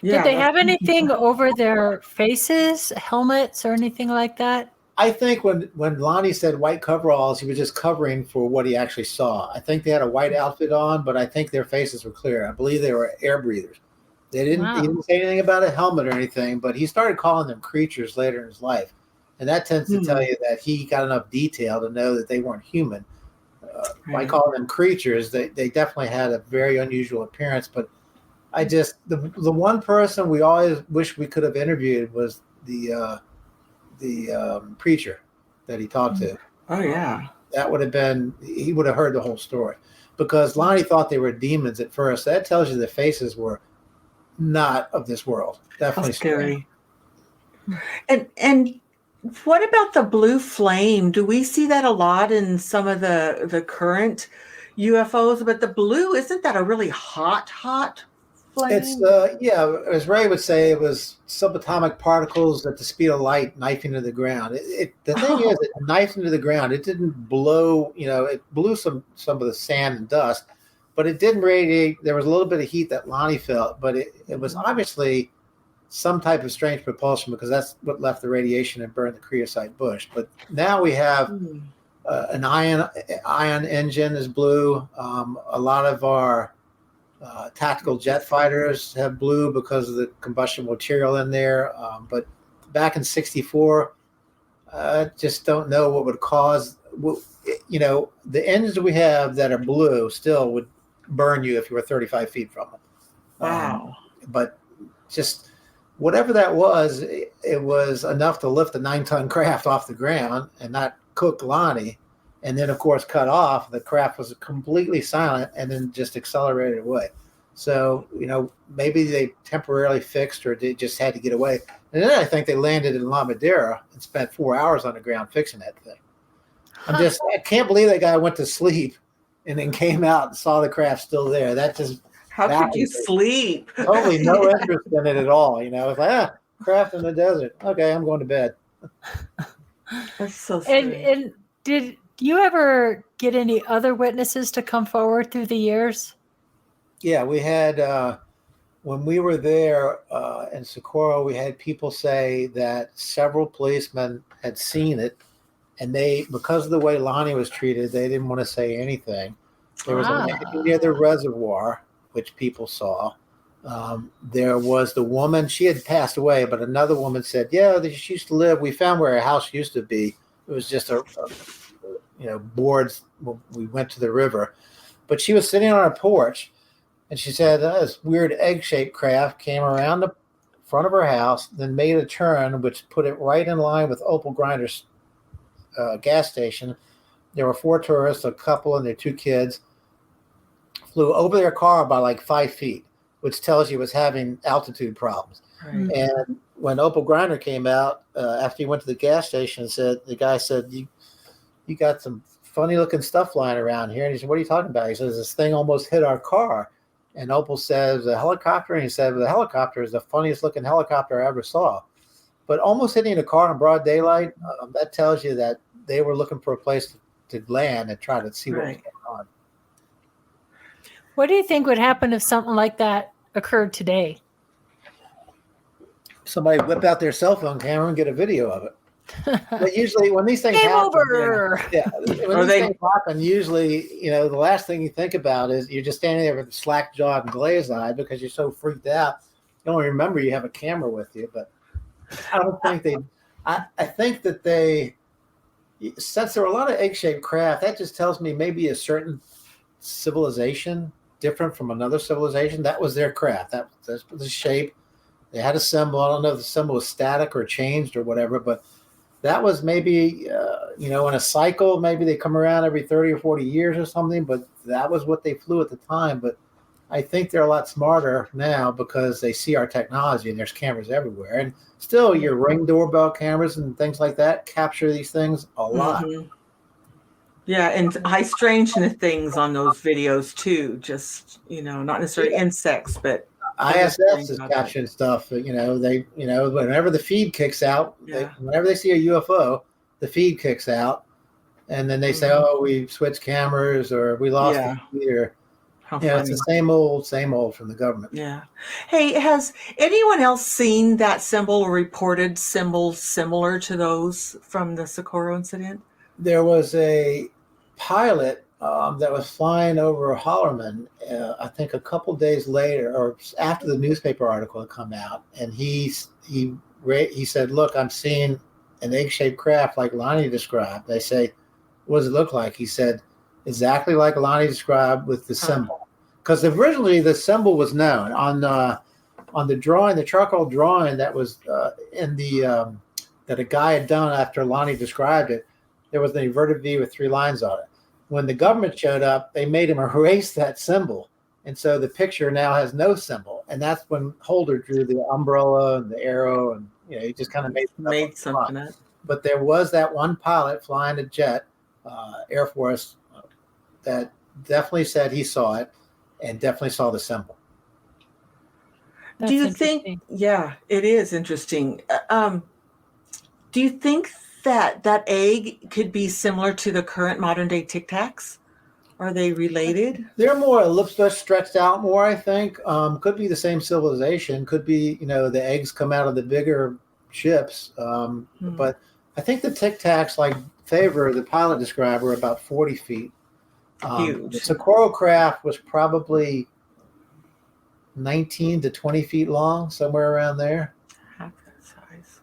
B: Did they have anything over their faces, helmets, or anything like that?
E: I think when Lonnie said white coveralls, he was just covering for what he actually saw. I think they had a white outfit on, but I think their faces were clear. I believe they were air breathers. He didn't say anything about a helmet or anything, but he started calling them creatures later in his life. And that tends to tell you that he got enough detail to know that they weren't human. By calling them creatures, they definitely had a very unusual appearance. But the one person we always wish we could have interviewed was the preacher that he talked to.
C: Oh, yeah.
E: That would have been, he would have heard the whole story. Because Lonnie thought they were demons at first. That tells you the faces were not of this world. Definitely
C: scary. And what about the blue flame? Do we see that a lot in some of the current UFOs? But the blue, isn't that a really hot flame?
E: It's as Ray would say, it was subatomic particles at the speed of light knifing into the ground. The thing is, it knifed into the ground. It didn't blow. It blew some of the sand and dust. But it didn't radiate. There was a little bit of heat that Lonnie felt, but it was obviously some type of strange propulsion, because that's what left the radiation and burned the creosote bush. But now we have an ion engine is blue. A lot of our tactical jet fighters have blue because of the combustion material in there. But back in '64, I just don't know what would cause. The engines we have that are blue still would burn you if you were 35 feet from them.
C: Wow.
E: But just whatever that was, it was enough to lift a 9-ton craft off the ground and not cook Lonnie. And then, of course, cut off. The craft was completely silent and then just accelerated away. So, maybe they temporarily fixed, or they just had to get away. And then I think they landed in La Madera and spent 4 hours on the ground fixing that thing. I can't believe that guy went to sleep and then came out and saw the craft still there. How
C: could you sleep?
E: Totally no interest in it at all. It's like, craft in the desert. Okay, I'm going to bed.
C: That's so strange.
B: And did you ever get any other witnesses to come forward through the years?
E: Yeah, we had when we were there in Socorro, we had people say that several policemen had seen it, and they, because of the way Lonnie was treated, they didn't want to say anything. There was a lady near the reservoir, which people saw. There was the woman, she had passed away, but another woman said, yeah, she used to live. We found where her house used to be. It was just a boards. We went to the river, but she was sitting on her porch, and she said this weird egg-shaped craft came around the front of her house, then made a turn, which put it right in line with Opal Grinder's gas station. There were 4 tourists, a couple and their 2 kids, flew over their car by like 5 feet, which tells you it was having altitude problems.
C: Right.
E: And when Opal Grinder came out, after he went to the gas station, the guy said, you got some funny looking stuff flying around here. And he said, what are you talking about? He says, this thing almost hit our car. And Opal says, a helicopter? And he said, the helicopter is the funniest looking helicopter I ever saw. But almost hitting a car in broad daylight, that tells you that they were looking for a place to land and try to see what was going on.
B: What do you think would happen if something like that occurred today?
E: Somebody whip out their cell phone camera and get a video of it. But usually when these things
B: Game
E: happen,
B: over.
E: When these things happen, usually, the last thing you think about is you're just standing there with slack jawed and glazed eyed because you're so freaked out. You don't remember you have a camera with you. But I don't think I think that since there were a lot of egg-shaped craft, that just tells me maybe a certain civilization different from another civilization. That was their craft. That was the shape. They had a symbol. I don't know if the symbol was static or changed or whatever, but that was maybe, in a cycle, maybe they come around every 30 or 40 years or something, but that was what they flew at the time. But I think they're a lot smarter now because they see our technology and there's cameras everywhere. And still your Ring doorbell cameras and things like that capture these things a lot.
C: Mm-hmm. Yeah, and high strangeness things on those videos too. Just, not necessarily insects, but
E: ISS is capturing stuff. Whenever the feed kicks out, whenever they see a UFO, the feed kicks out, and then they say, "Oh, we switched cameras," or "We lost the feed," or it's the same old from the government.
C: Yeah. Hey, has anyone else seen that symbol or reported symbols similar to those from the Socorro incident?
E: There was a pilot that was flying over Hollerman, I think a couple days later, or after the newspaper article had come out, and he said, "Look, I'm seeing an egg-shaped craft like Lonnie described." They say, "What does it look like?" He said, "Exactly like Lonnie described with the symbol." Because originally the symbol was known on the drawing, the charcoal drawing that was in the that a guy had done after Lonnie described it. There was an inverted V with 3 lines on it. When the government showed up, they made him erase that symbol. And so the picture now has no symbol. And that's when Holder drew the umbrella and the arrow, and he just kind of made something up. But there was that one pilot flying a jet, Air Force, that definitely said he saw it and definitely saw the symbol.
B: That's
C: do you think, it is interesting. Do you think that egg could be similar to the current modern day Tic Tacs? Are they related?
E: They're more stretched out more, I think. Could be the same civilization. Could be, the eggs come out of the bigger ships. But I think the Tic Tacs, like Favor, the pilot described, were about 40 feet.
C: Huge.
E: The Socorro craft was probably 19 to 20 feet long, somewhere around there.
C: Half that size.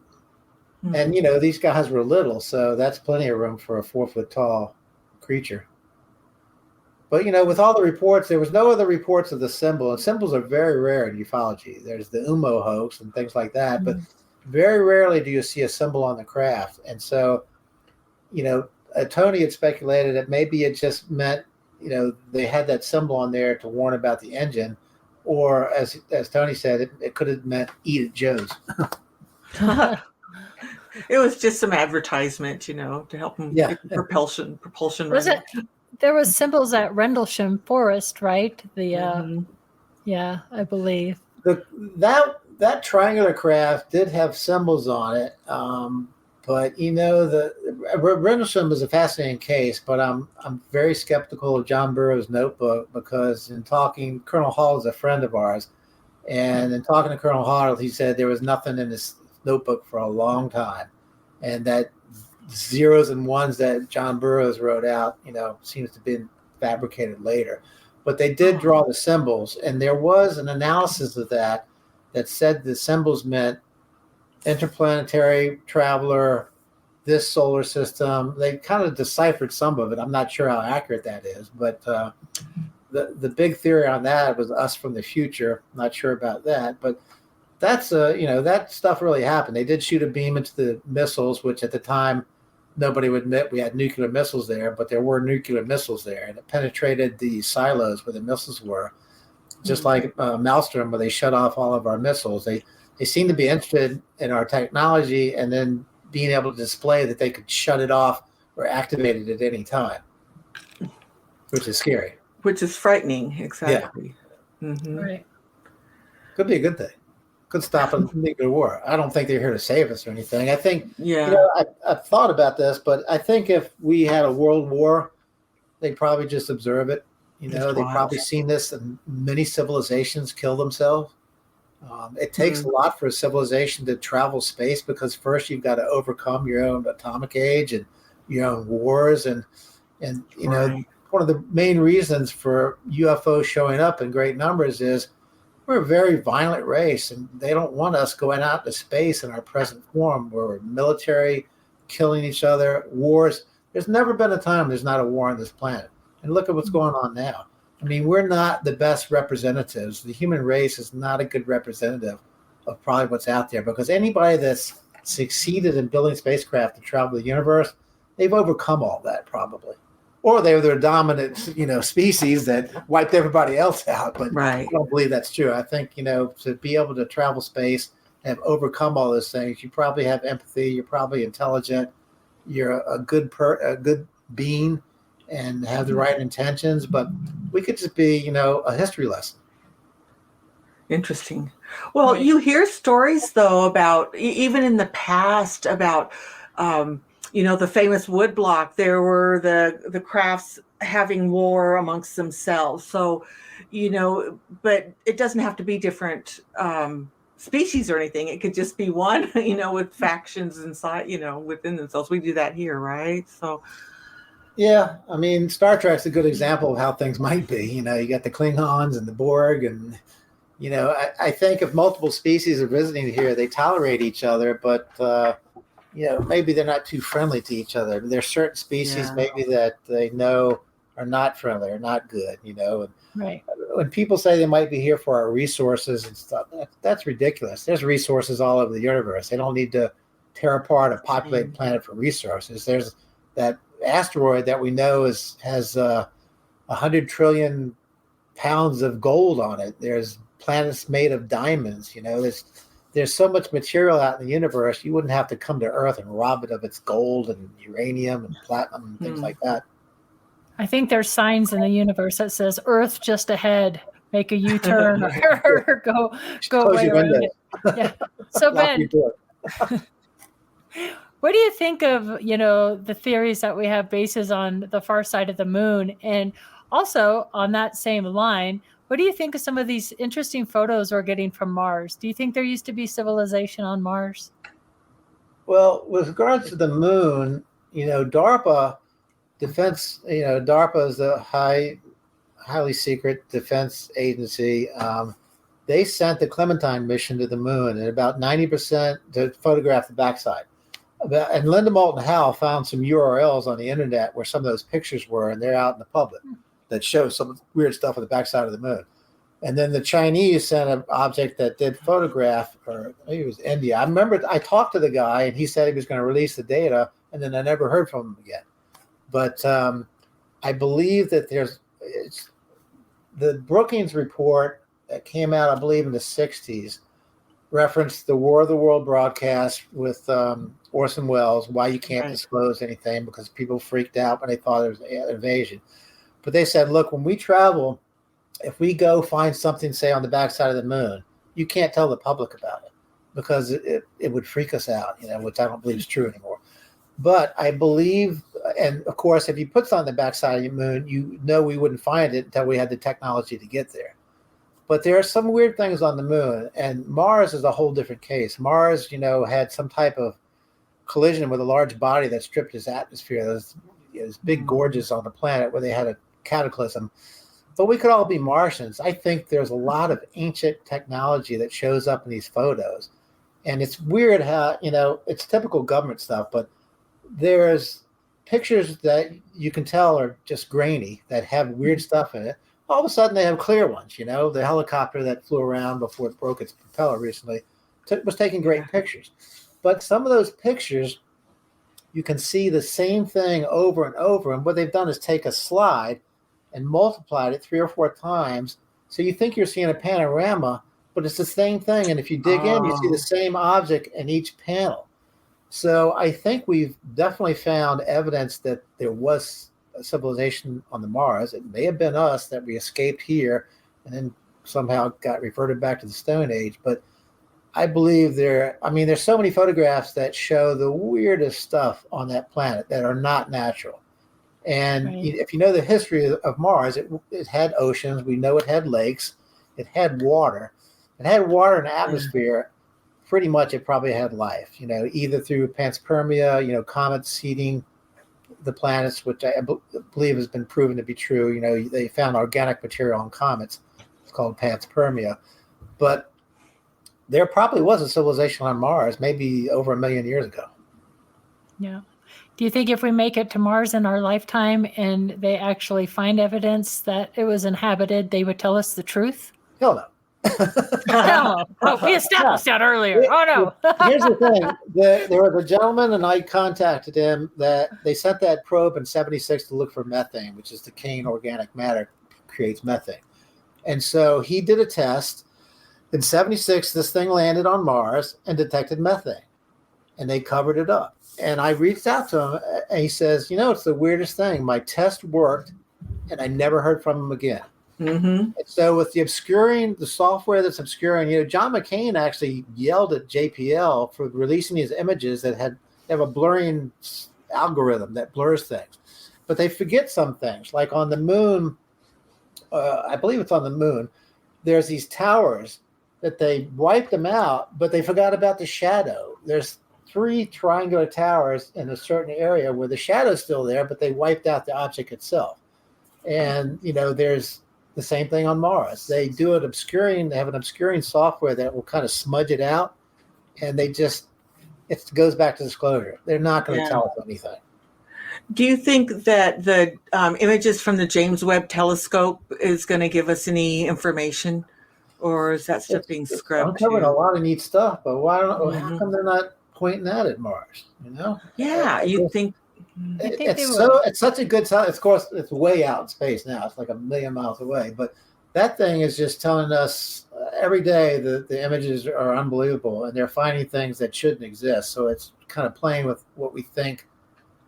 E: And, these guys were little, so that's plenty of room for a 4-foot tall creature. But, with all the reports, there was no other reports of the symbol. And symbols are very rare in ufology. There's the UMO hoax and things like that. But very rarely do you see a symbol on the craft. And so, Tony had speculated that maybe it just meant, they had that symbol on there to warn about the engine. Or, as Tony said, it could have meant eat at Joe's.
C: It was just some advertisement, to help them get propulsion.
B: Was it? There was symbols at Rendlesham Forest, right? I believe
E: That that triangular craft did have symbols on it, but the Rendlesham is a fascinating case. But I'm very skeptical of John Burroughs' notebook, because in talking, Colonel Hall is a friend of ours, and in talking to Colonel Hall, he said there was nothing in his notebook for a long time, and that zeros and ones that John Burroughs wrote out, seems to have been fabricated later. But they did draw the symbols, and there was an analysis of that said the symbols meant interplanetary traveler, this solar system. They kind of deciphered some of it. I'm not sure how accurate that is, but the big theory on that was us from the future. Not sure about that, but that's that stuff really happened. They did shoot a beam into the missiles, which at the time nobody would admit we had nuclear missiles there, but there were nuclear missiles there, and it penetrated the silos where the missiles were, just like Maelstrom, where they shut off all of our missiles. They seem to be interested in our technology, and then being able to display that they could shut it off or activate it at any time, which is scary.
C: Which is frightening, exactly. Yeah. Mm-hmm.
B: Right.
E: Could be a good thing. Could stop a nuclear war. I don't think they're here to save us or anything. I think, I've thought about this, but I think if we had a world war, they'd probably just observe it. They've probably seen this, and many civilizations kill themselves. It takes a lot for a civilization to travel space, because first you've got to overcome your own atomic age and your own wars. And one of the main reasons for UFOs showing up in great numbers is we're a very violent race, and they don't want us going out to space in our present form, where we're military, killing each other, wars. There's never been a time there's not a war on this planet. And look at what's going on now. I mean, we're not the best representatives. The human race is not a good representative of probably what's out there, because anybody that's succeeded in building spacecraft to travel the universe, they've overcome all that probably. Or they were the dominant, species that wiped everybody else out. But I don't believe that's true. I think, to be able to travel space and have overcome all those things, you probably have empathy. You're probably intelligent. You're a good being and have the right intentions. But we could just be, a history lesson.
C: Interesting. Well, you hear stories, though, about, even in the past, about the famous woodblock, there were the crafts having war amongst themselves. So, but it doesn't have to be different species or anything. It could just be one, with factions inside, within themselves. We do that here, right? So,
E: yeah, I mean, Star Trek's a good example of how things might be. You got the Klingons and the Borg, and I think if multiple species are visiting here, they tolerate each other, but maybe they're not too friendly to each other. There's certain species maybe that they know are not friendly or not good, And
B: right.
E: When people say they might be here for our resources and stuff, that's ridiculous. There's resources all over the universe. They don't need to tear apart a populated planet for resources. There's that asteroid that we know has 100 trillion pounds of gold on it. There's planets made of diamonds. There's so much material out in the universe, you wouldn't have to come to Earth and rob it of its gold and uranium and platinum and things like that.
B: I think there's signs in the universe that says Earth just ahead, make a U-turn or go away around it. Yeah. So Ben, what do you think of, the theories that we have bases on the far side of the moon? And also on that same line, what do you think of some of these interesting photos we're getting from Mars? Do you think there used to be civilization on Mars?
E: Well, with regards to the moon, DARPA defense, DARPA is a highly secret defense agency. They sent the Clementine mission to the moon, and about 90% to photograph the backside. And Linda Moulton Howe found some URLs on the internet where some of those pictures were, and they're out in the public, that shows some weird stuff on the backside of the moon. And then the Chinese sent an object that did photograph, or maybe it was India. I remember I talked to the guy, and he said he was going to release the data, and then I never heard from him again. But I believe that the Brookings report that came out, I believe, in the 60s, referenced the War of the World broadcast with Orson Welles, why you can't disclose anything, because people freaked out when they thought it was an invasion. But they said, look, when we travel, if we go find something, say, on the backside of the moon, you can't tell the public about it because it would freak us out, which I don't believe is true anymore. But I believe, and of course, if you put something on the backside of the moon, we wouldn't find it until we had the technology to get there. But there are some weird things on the moon, and Mars is a whole different case. Mars, had some type of collision with a large body that stripped its atmosphere. There's big gorges on the planet where they had a cataclysm. But we could all be Martians. I think there's a lot of ancient technology that shows up in these photos. And it's weird how, it's typical government stuff, but there's pictures that you can tell are just grainy, that have weird stuff in it. All of a sudden they have clear ones, the helicopter that flew around before it broke its propeller recently was taking great pictures. But some of those pictures, you can see the same thing over and over. And what they've done is take a slide and multiplied it 3 or 4 times. So you think you're seeing a panorama, but it's the same thing. And if you dig in, you see the same object in each panel. So I think we've definitely found evidence that there was a civilization on the Mars. It may have been us that we escaped here and then somehow got reverted back to the Stone Age. But I believe there's so many photographs that show the weirdest stuff on that planet that are not natural. And if you know the history of Mars, it had oceans. We know it had lakes. It had water. It had water and atmosphere. Pretty much it probably had life, either through panspermia, comets seeding the planets, which I believe has been proven to be true. They found organic material on comets. It's called panspermia. But there probably was a civilization on Mars maybe over 1 million years ago.
B: Yeah. Do you think if we make it to Mars in our lifetime and they actually find evidence that it was inhabited, they would tell us the truth?
E: Hell no.
B: No. Oh, we established that earlier. Oh, no.
E: Here's the thing. There was a gentleman, and I contacted him, that they sent that probe in 1976 to look for methane, which is decaying organic matter creates methane. And so he did a test. In 1976, this thing landed on Mars and detected methane, and they covered it up. And I reached out to him, and he says, it's the weirdest thing. My test worked, and I never heard from him again. Mm-hmm. And so with the software that's obscuring, John McCain actually yelled at JPL for releasing these images that have a blurring algorithm that blurs things. But they forget some things. Like on the moon, I believe it's on the moon, there's these towers that they wiped them out, but they forgot about the shadow. There's 3 triangular towers in a certain area where the shadow's still there, but they wiped out the object itself. And, there's the same thing on Mars. They do it obscuring. They have an obscuring software that will kind of smudge it out. And it goes back to disclosure. They're not going to tell us anything.
C: Do you think that the images from the James Webb Telescope is going to give us any information? Or is that stuff being scrubbed?
E: I'm covering a lot of neat stuff, but how come they're not pointing that at Mars?
C: Yeah, you think
E: it's such a good time. Of course, it's way out in space now. It's like 1 million miles away. But that thing is just telling us every day that the images are unbelievable, and they're finding things that shouldn't exist. So it's kind of playing with what we think,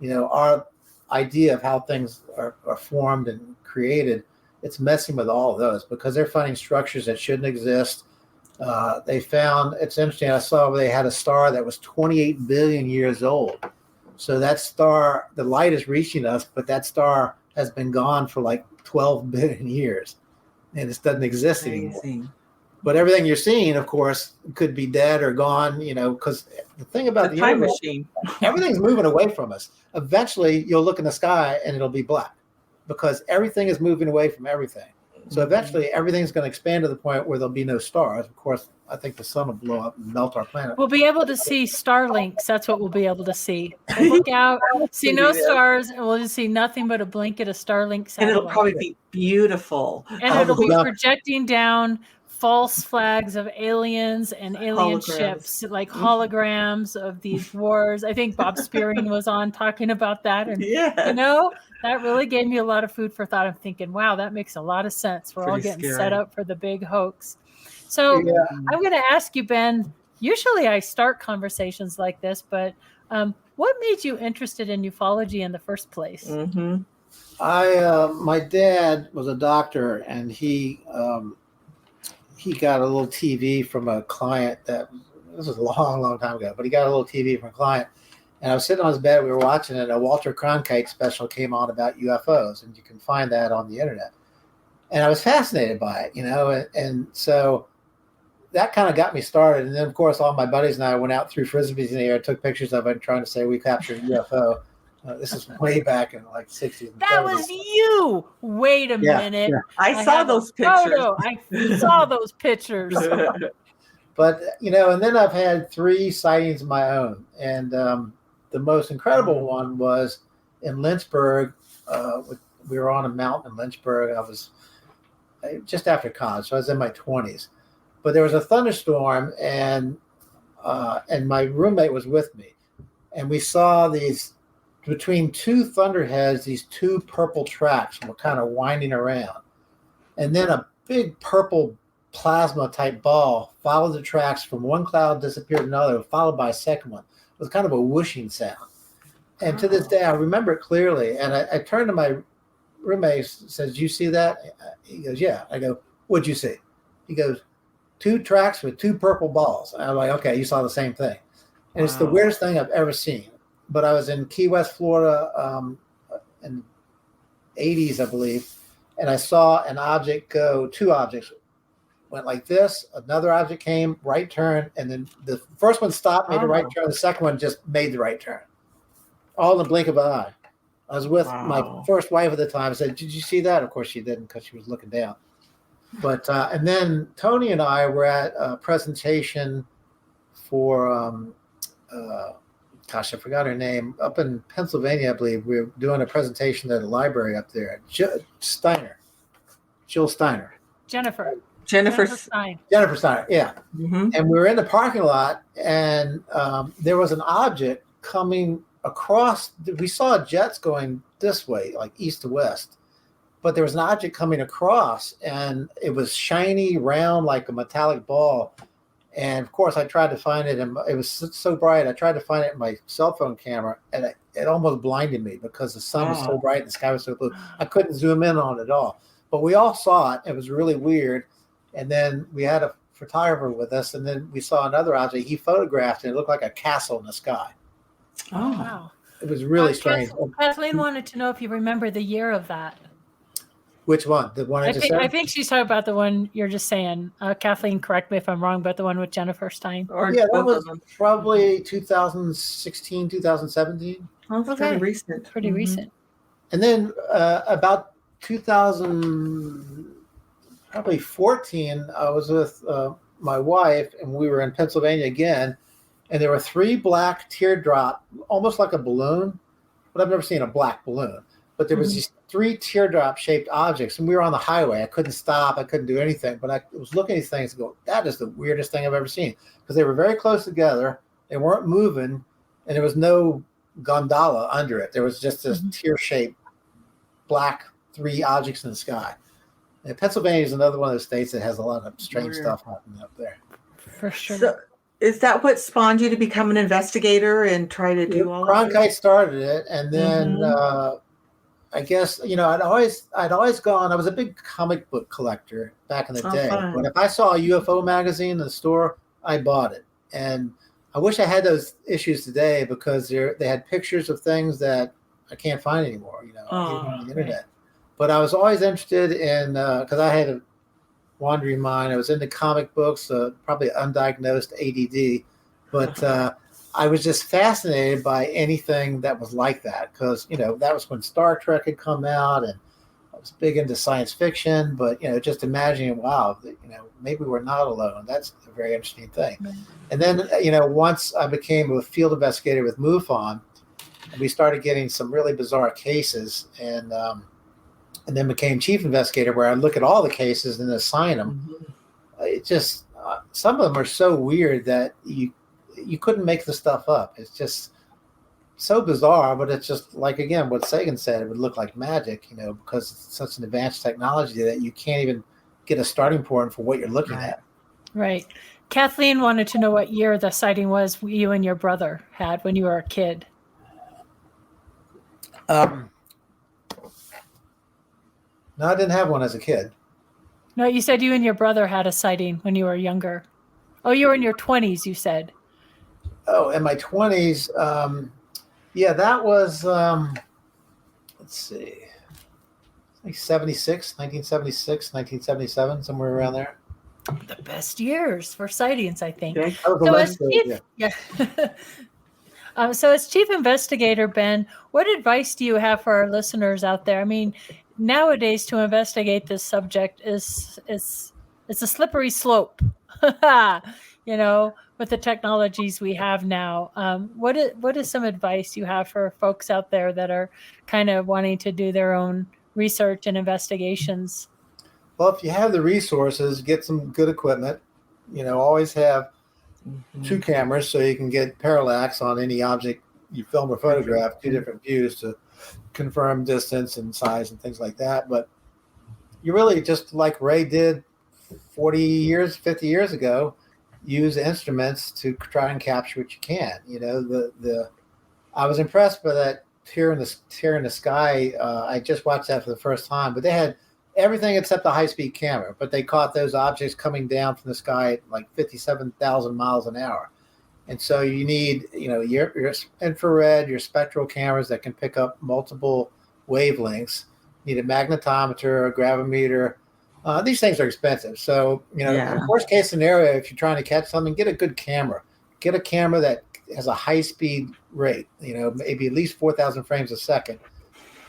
E: our idea of how things are formed and created. It's messing with all of those because they're finding structures that shouldn't exist. They found, it's interesting, I saw where they had a star that was 28 billion years old. So that star, the light is reaching us, but that star has been gone for like 12 billion years. And it doesn't exist anymore. But everything you're seeing, of course, could be dead or gone, because the thing about the
C: time
E: universe,
C: machine,
E: everything's moving away from us. Eventually, you'll look in the sky and it'll be black because everything is moving away from everything. So eventually, everything's going to expand to the point where there'll be no stars. Of course, I think the sun will blow up and melt our planet.
B: We'll be able to see Starlinks. That's what we'll be able to see. We'll look out, see no stars, and we'll just see nothing but a blanket of Starlink satellite.
C: And it'll probably be beautiful.
B: And it'll be projecting down false flags of aliens and alien ships, like holograms of these wars. I think Bob Spearing was on talking about that. And, that really gave me a lot of food for thought. I'm thinking, wow, that makes a lot of sense. We're all getting set up for the big hoax. So I'm going to ask you, Ben, usually I start conversations like this, but what made you interested in ufology in the first place?
E: Mm-hmm. My dad was a doctor, and he he got a little TV from a client this was a long time ago, but he got a little TV from a client. And I was sitting on his bed, we were watching it, a Walter Cronkite special came on about UFOs, and you can find that on the internet. And I was fascinated by it, and so that kind of got me started. And then, of course, all my buddies and I went out through frisbees in the air, took pictures of it, trying to say we captured a UFO. This is way back in like 60s. And
B: That
E: 70s.
B: was you. Wait a minute.
E: Yeah.
C: I saw
B: have a
C: those pictures.
B: photo. I saw those pictures.
E: But, and then I've had 3 sightings of my own. And the most incredible one was in Lynchburg. We were on a mountain in Lynchburg. I was just after college, so I was in my 20s. But there was a thunderstorm, and my roommate was with me. And we saw these, between 2 thunderheads, these 2 purple tracks were kind of winding around. And then a big purple plasma type ball followed the tracks from one cloud, disappeared in another, followed by a second one. It was kind of a whooshing sound. And to this day, I remember it clearly. And I turned to my roommate, says, "You see that?" He goes, "Yeah." I go, "What'd you see?" He goes, 2 tracks with 2 purple balls. And I'm like, "Okay, you saw the same thing." And It's the weirdest thing I've ever seen. But I was in Key West, Florida in the 80s, I believe. And I saw an object go, 2 objects went like this. Another object came, right turn. And then the first one stopped, made a right turn. The second one just made the right turn. All in the blink of an eye. I was with my first wife at the time. I said, "Did you see that?" Of course she didn't, because she was looking down. But and then Tony and I were at a presentation for gosh, I forgot her name, up in Pennsylvania, I believe. We were doing a presentation at a library up there. Jill Steiner.
B: Jennifer
C: Stein.
E: Jennifer Steiner, yeah.
C: Mm-hmm.
E: And we were in the parking lot, and there was an object coming across. We saw jets going this way, like east to west. But there was an object coming across, and it was shiny, round, like a metallic ball. And of course, I tried to find it, and it was so bright. I tried to find it in my cell phone camera, and it almost blinded me because the sun was so bright and the sky was so blue. I couldn't zoom in on it at all. But we all saw it. It was really weird. And then we had a photographer with us, and then we saw another object. He photographed it. It looked like a castle in the sky.
B: Oh, wow.
E: It was really strange.
B: Kathleen wanted to know if you remember the year of that.
E: Which one? The one I just said?
B: I think she's talking about the one you're just saying. Kathleen, correct me if I'm wrong, but the one with Jennifer Stein.
E: Yeah, that was probably 2016, 2017.
C: Oh, it's pretty recent.
B: Pretty recent.
E: And then about 2014, I was with my wife, and we were in Pennsylvania again, and there were 3 black teardrop, almost like a balloon, but I've never seen a black balloon. But there was these 3 teardrop-shaped objects, and we were on the highway. I couldn't stop. I couldn't do anything. But I was looking at these things and go, that is the weirdest thing I've ever seen. Because they were very close together. They weren't moving, and there was no gondola under it. There was just this tear-shaped black 3 objects in the sky. And Pennsylvania is another one of the states that has a lot of strange stuff happening up there.
B: For sure. So,
C: is that what spawned you to become an investigator and try to do all of this?
E: Cronkite started it, and then I guess, I'd always gone. I was a big comic book collector back in the day.
C: Fun.
E: But if I saw a UFO magazine in the store, I bought it. And I wish I had those issues today, because they had pictures of things that I can't find anymore, even on the internet. But I was always interested in, because I had a wandering mind. I was into comic books, probably undiagnosed ADD. But I was just fascinated by anything that was like that, because, that was when Star Trek had come out, and I was big into science fiction, but, just imagining, wow, maybe we're not alone. That's a very interesting thing. And then, once I became a field investigator with MUFON, we started getting some really bizarre cases, and then became chief investigator, where I look at all the cases and assign them. It just, some of them are so weird that you couldn't make the stuff up. It's just so bizarre, but it's just like, again, what Sagan said, it would look like magic, because it's such an advanced technology that you can't even get a starting point for what you're looking at.
B: Right. Kathleen wanted to know what year the sighting was you and your brother had when you were a kid.
E: No, I didn't have one as a kid.
B: No, you said you and your brother had a sighting when you were younger. Oh, you were in your 20s, you said.
E: Oh, in my 20s. Yeah, that was, let's see, like 1976, 1977, somewhere around there.
B: The best years for sightings, I think.
C: Yeah.
B: So as Chief Investigator, Ben, what advice do you have for our listeners out there? I mean, nowadays to investigate this subject it's a slippery slope, you know, with the technologies we have now. What is some advice you have for folks out there that are kind of wanting to do their own research and investigations?
E: Well, if you have the resources, get some good equipment. You know, always have two cameras so you can get parallax on any object you film or photograph, two different views to confirm distance and size and things like that. But you really, just like Ray did 40 years, 50 years ago, use instruments to try and capture what you can. You know, I was impressed by that tear in the sky. I just watched that for the first time, but they had everything except the high-speed camera, but they caught those objects coming down from the sky at like 57,000 miles an hour. And so you need, you know, your infrared, your spectral cameras that can pick up multiple wavelengths. You need a magnetometer, a gravimeter. These things are expensive. So, you know, worst case scenario, if you're trying to catch something, get a good camera. Get a camera that has a high-speed rate, you know, maybe at least 4,000 frames a second,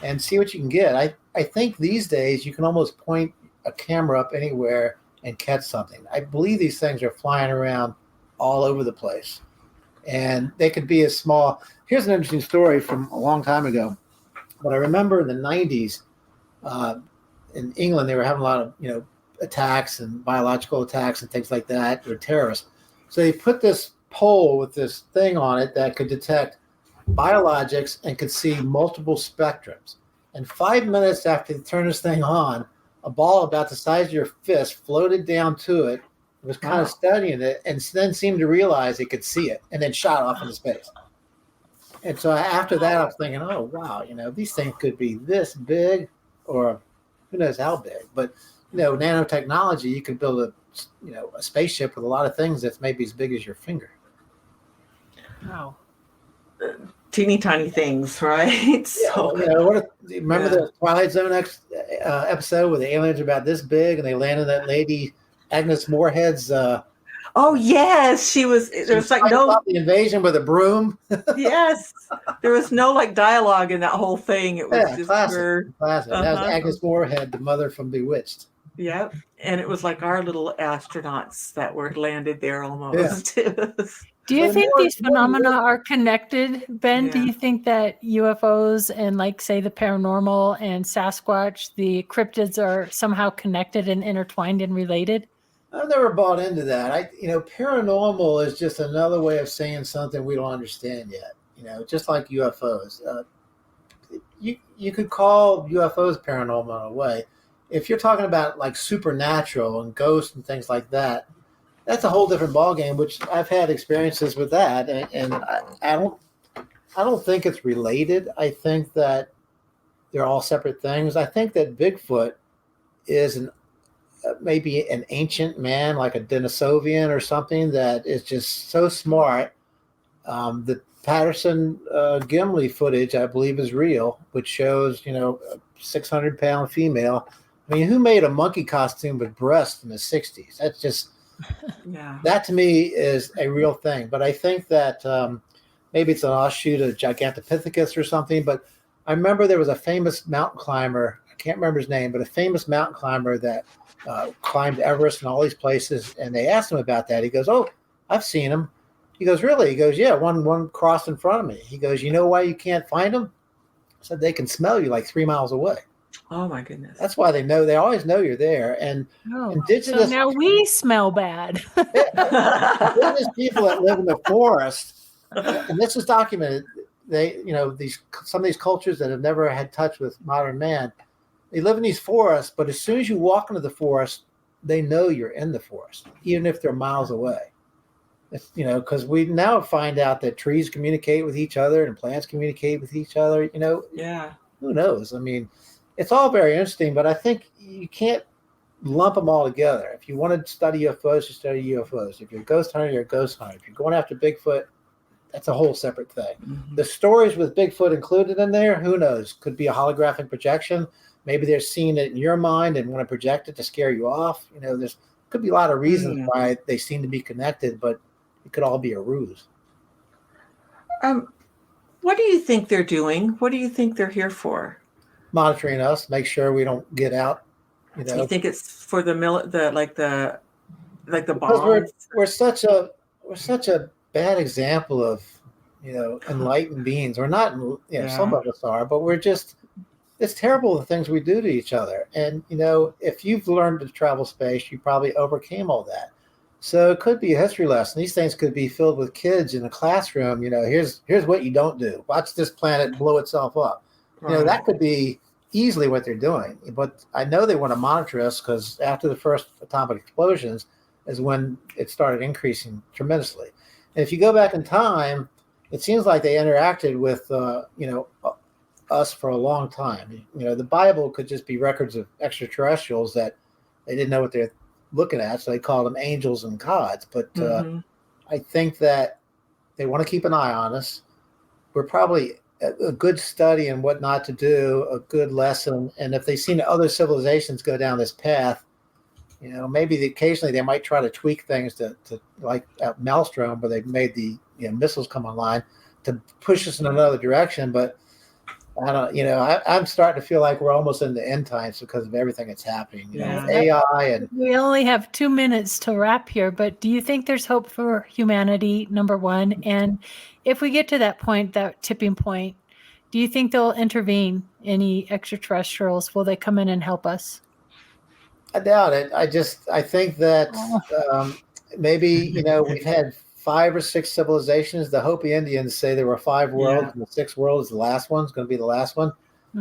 E: and see what you can get. I think these days you can almost point a camera up anywhere and catch something. I believe these things are flying around all over the place. And they could be as small. Here's an interesting story from a long time ago. But I remember in the 90s, in England, they were having a lot of, you know, attacks and biological attacks and things like that, or terrorists. So they put this pole with this thing on it that could detect biologics and could see multiple spectrums. And 5 minutes after they turned this thing on, a ball about the size of your fist floated down to it. It was kind of studying it, and then seemed to realize it could see it, and then shot off into space. And so after that, I was thinking, oh, wow, you know, these things could be this big, or who knows how big. But, you know, nanotechnology, you could build a spaceship with a lot of things that's maybe as big as your finger.
B: Wow.
C: Teeny tiny things, right? So,
E: you know, remember the Twilight Zone episode where the aliens are about this big and they landed that lady Agnes Moorehead's?
C: Oh yes, she was. There was like no
E: the invasion with a broom.
C: Yes, there was no like dialogue in that whole thing. It was just
E: classic.
C: her.
E: Classic. That was Agnes Moorehead, the mother from Bewitched.
C: Yep, and it was like our little astronauts that were landed there almost. Yeah.
B: Do you think these phenomena are connected, Ben? Yeah. Do you think that UFOs and, like, say, the paranormal and Sasquatch, the cryptids, are somehow connected and intertwined and related?
E: I've never bought into that. Paranormal is just another way of saying something we don't understand yet. You know, just like UFOs. You could call UFOs paranormal in a way. If you're talking about like supernatural and ghosts and things like that, that's a whole different ballgame, which I've had experiences with that, and I don't think it's related. I think that they're all separate things. I think that Bigfoot is maybe an ancient man, like a Denisovian or something, that is just so smart. The Patterson Gimli footage, I believe, is real, which shows, you know, a 600-pound female. I mean, who made a monkey costume with breasts in the 60s? That's just... Yeah, that to me is a real thing. But I think that maybe it's an offshoot of Gigantopithecus or something. But I remember there was a famous mountain climber, I can't remember his name, but a famous mountain climber that climbed Everest and all these places. And they asked him about that. He goes, "Oh, I've seen him." He goes, "Really?" He goes, "Yeah, one crossed in front of me." He goes, "You know why you can't find them?" I said, "They can smell you like 3 miles away."
C: Oh my goodness!
E: That's why they always know you're there. And indigenous.
B: So now we smell bad.
E: Indigenous people that live in the forest, and this is documented. Some of these cultures that have never had touch with modern man, they live in these forests. But as soon as you walk into the forest, they know you're in the forest, even if they're miles away. Because we now find out that trees communicate with each other and plants communicate with each other. You know, who knows? I mean. It's all very interesting, but I think you can't lump them all together. If you want to study UFOs, you study UFOs. If you're a ghost hunter, you're a ghost hunter. If you're going after Bigfoot, that's a whole separate thing.
C: Mhm.
E: The stories with Bigfoot included in there, who knows? Could be a holographic projection. Maybe they're seeing it in your mind and want to project it to scare you off. There's could be a lot of reasons why they seem to be connected, but it could all be a ruse.
C: What do you think they're doing? What do you think they're here for?
E: Monitoring us, make sure we don't get out.
C: You think it's for the
E: Because
C: bombs?
E: we're such a bad example of enlightened beings. We're not, some of us are, but we're just. It's terrible the things we do to each other. And if you've learned to travel space, you probably overcame all that. So it could be a history lesson. These things could be filled with kids in a classroom. Here's what you don't do. Watch this planet blow itself up.
C: Right.
E: That could be easily what they're doing. But I know they want to monitor us because after the first atomic explosions is when it started increasing tremendously. And if you go back in time, it seems like they interacted with, us for a long time. The Bible could just be records of extraterrestrials that they didn't know what they're looking at, so they called them angels and gods. But I think that they want to keep an eye on us. We're probably a good study in what not to do, a good lesson. And if they've seen other civilizations go down this path, maybe occasionally they might try to tweak things to like at Maelstrom, where they've made the missiles come online to push us in another direction. But I don't, I'm starting to feel like we're almost in the end times because of everything that's happening. AI and
B: we only have 2 minutes to wrap here, but do you think there's hope for humanity, number one? And if we get to that point, that tipping point, do you think they'll intervene? Any extraterrestrials? Will they come in and help us?
E: I doubt it. I think that maybe, we've had 5 or 6 civilizations. The Hopi Indians say there were 5 worlds, and the 6th world is the last one. It's going to be the last one.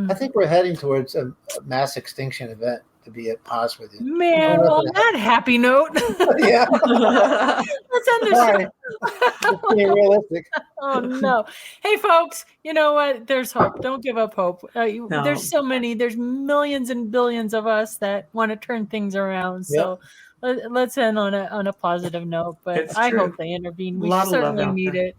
E: I think we're heading towards a mass extinction event, to be honest with you.
B: Man, on that happy note.
E: Yeah.
B: Let's end the show.
E: Being realistic.
B: Oh, no. Hey, folks, you know what? There's hope. Don't give up hope.
C: No.
B: There's millions and billions of us that want to turn things around. So let's end on a positive note, but I hope they intervene. We certainly need it.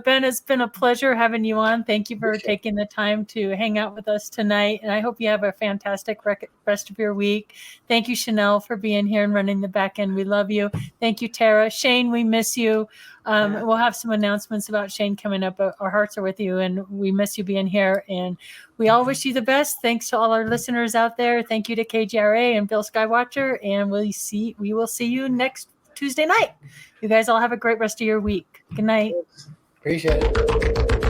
B: Ben, it's been a pleasure having you on. Thank you for taking the time to hang out with us tonight. And I hope you have a fantastic rest of your week. Thank you, Chanel, for being here and running the back end. We love you. Thank you, Tara. Shane, we miss you. We'll have some announcements about Shane coming up. Our hearts are with you, and we miss you being here. And we all wish you the best. Thanks to all our listeners out there. Thank you to KGRA and Bill Skywatcher. And we will see you next Tuesday night. You guys all have a great rest of your week. Good night.
E: Appreciate it.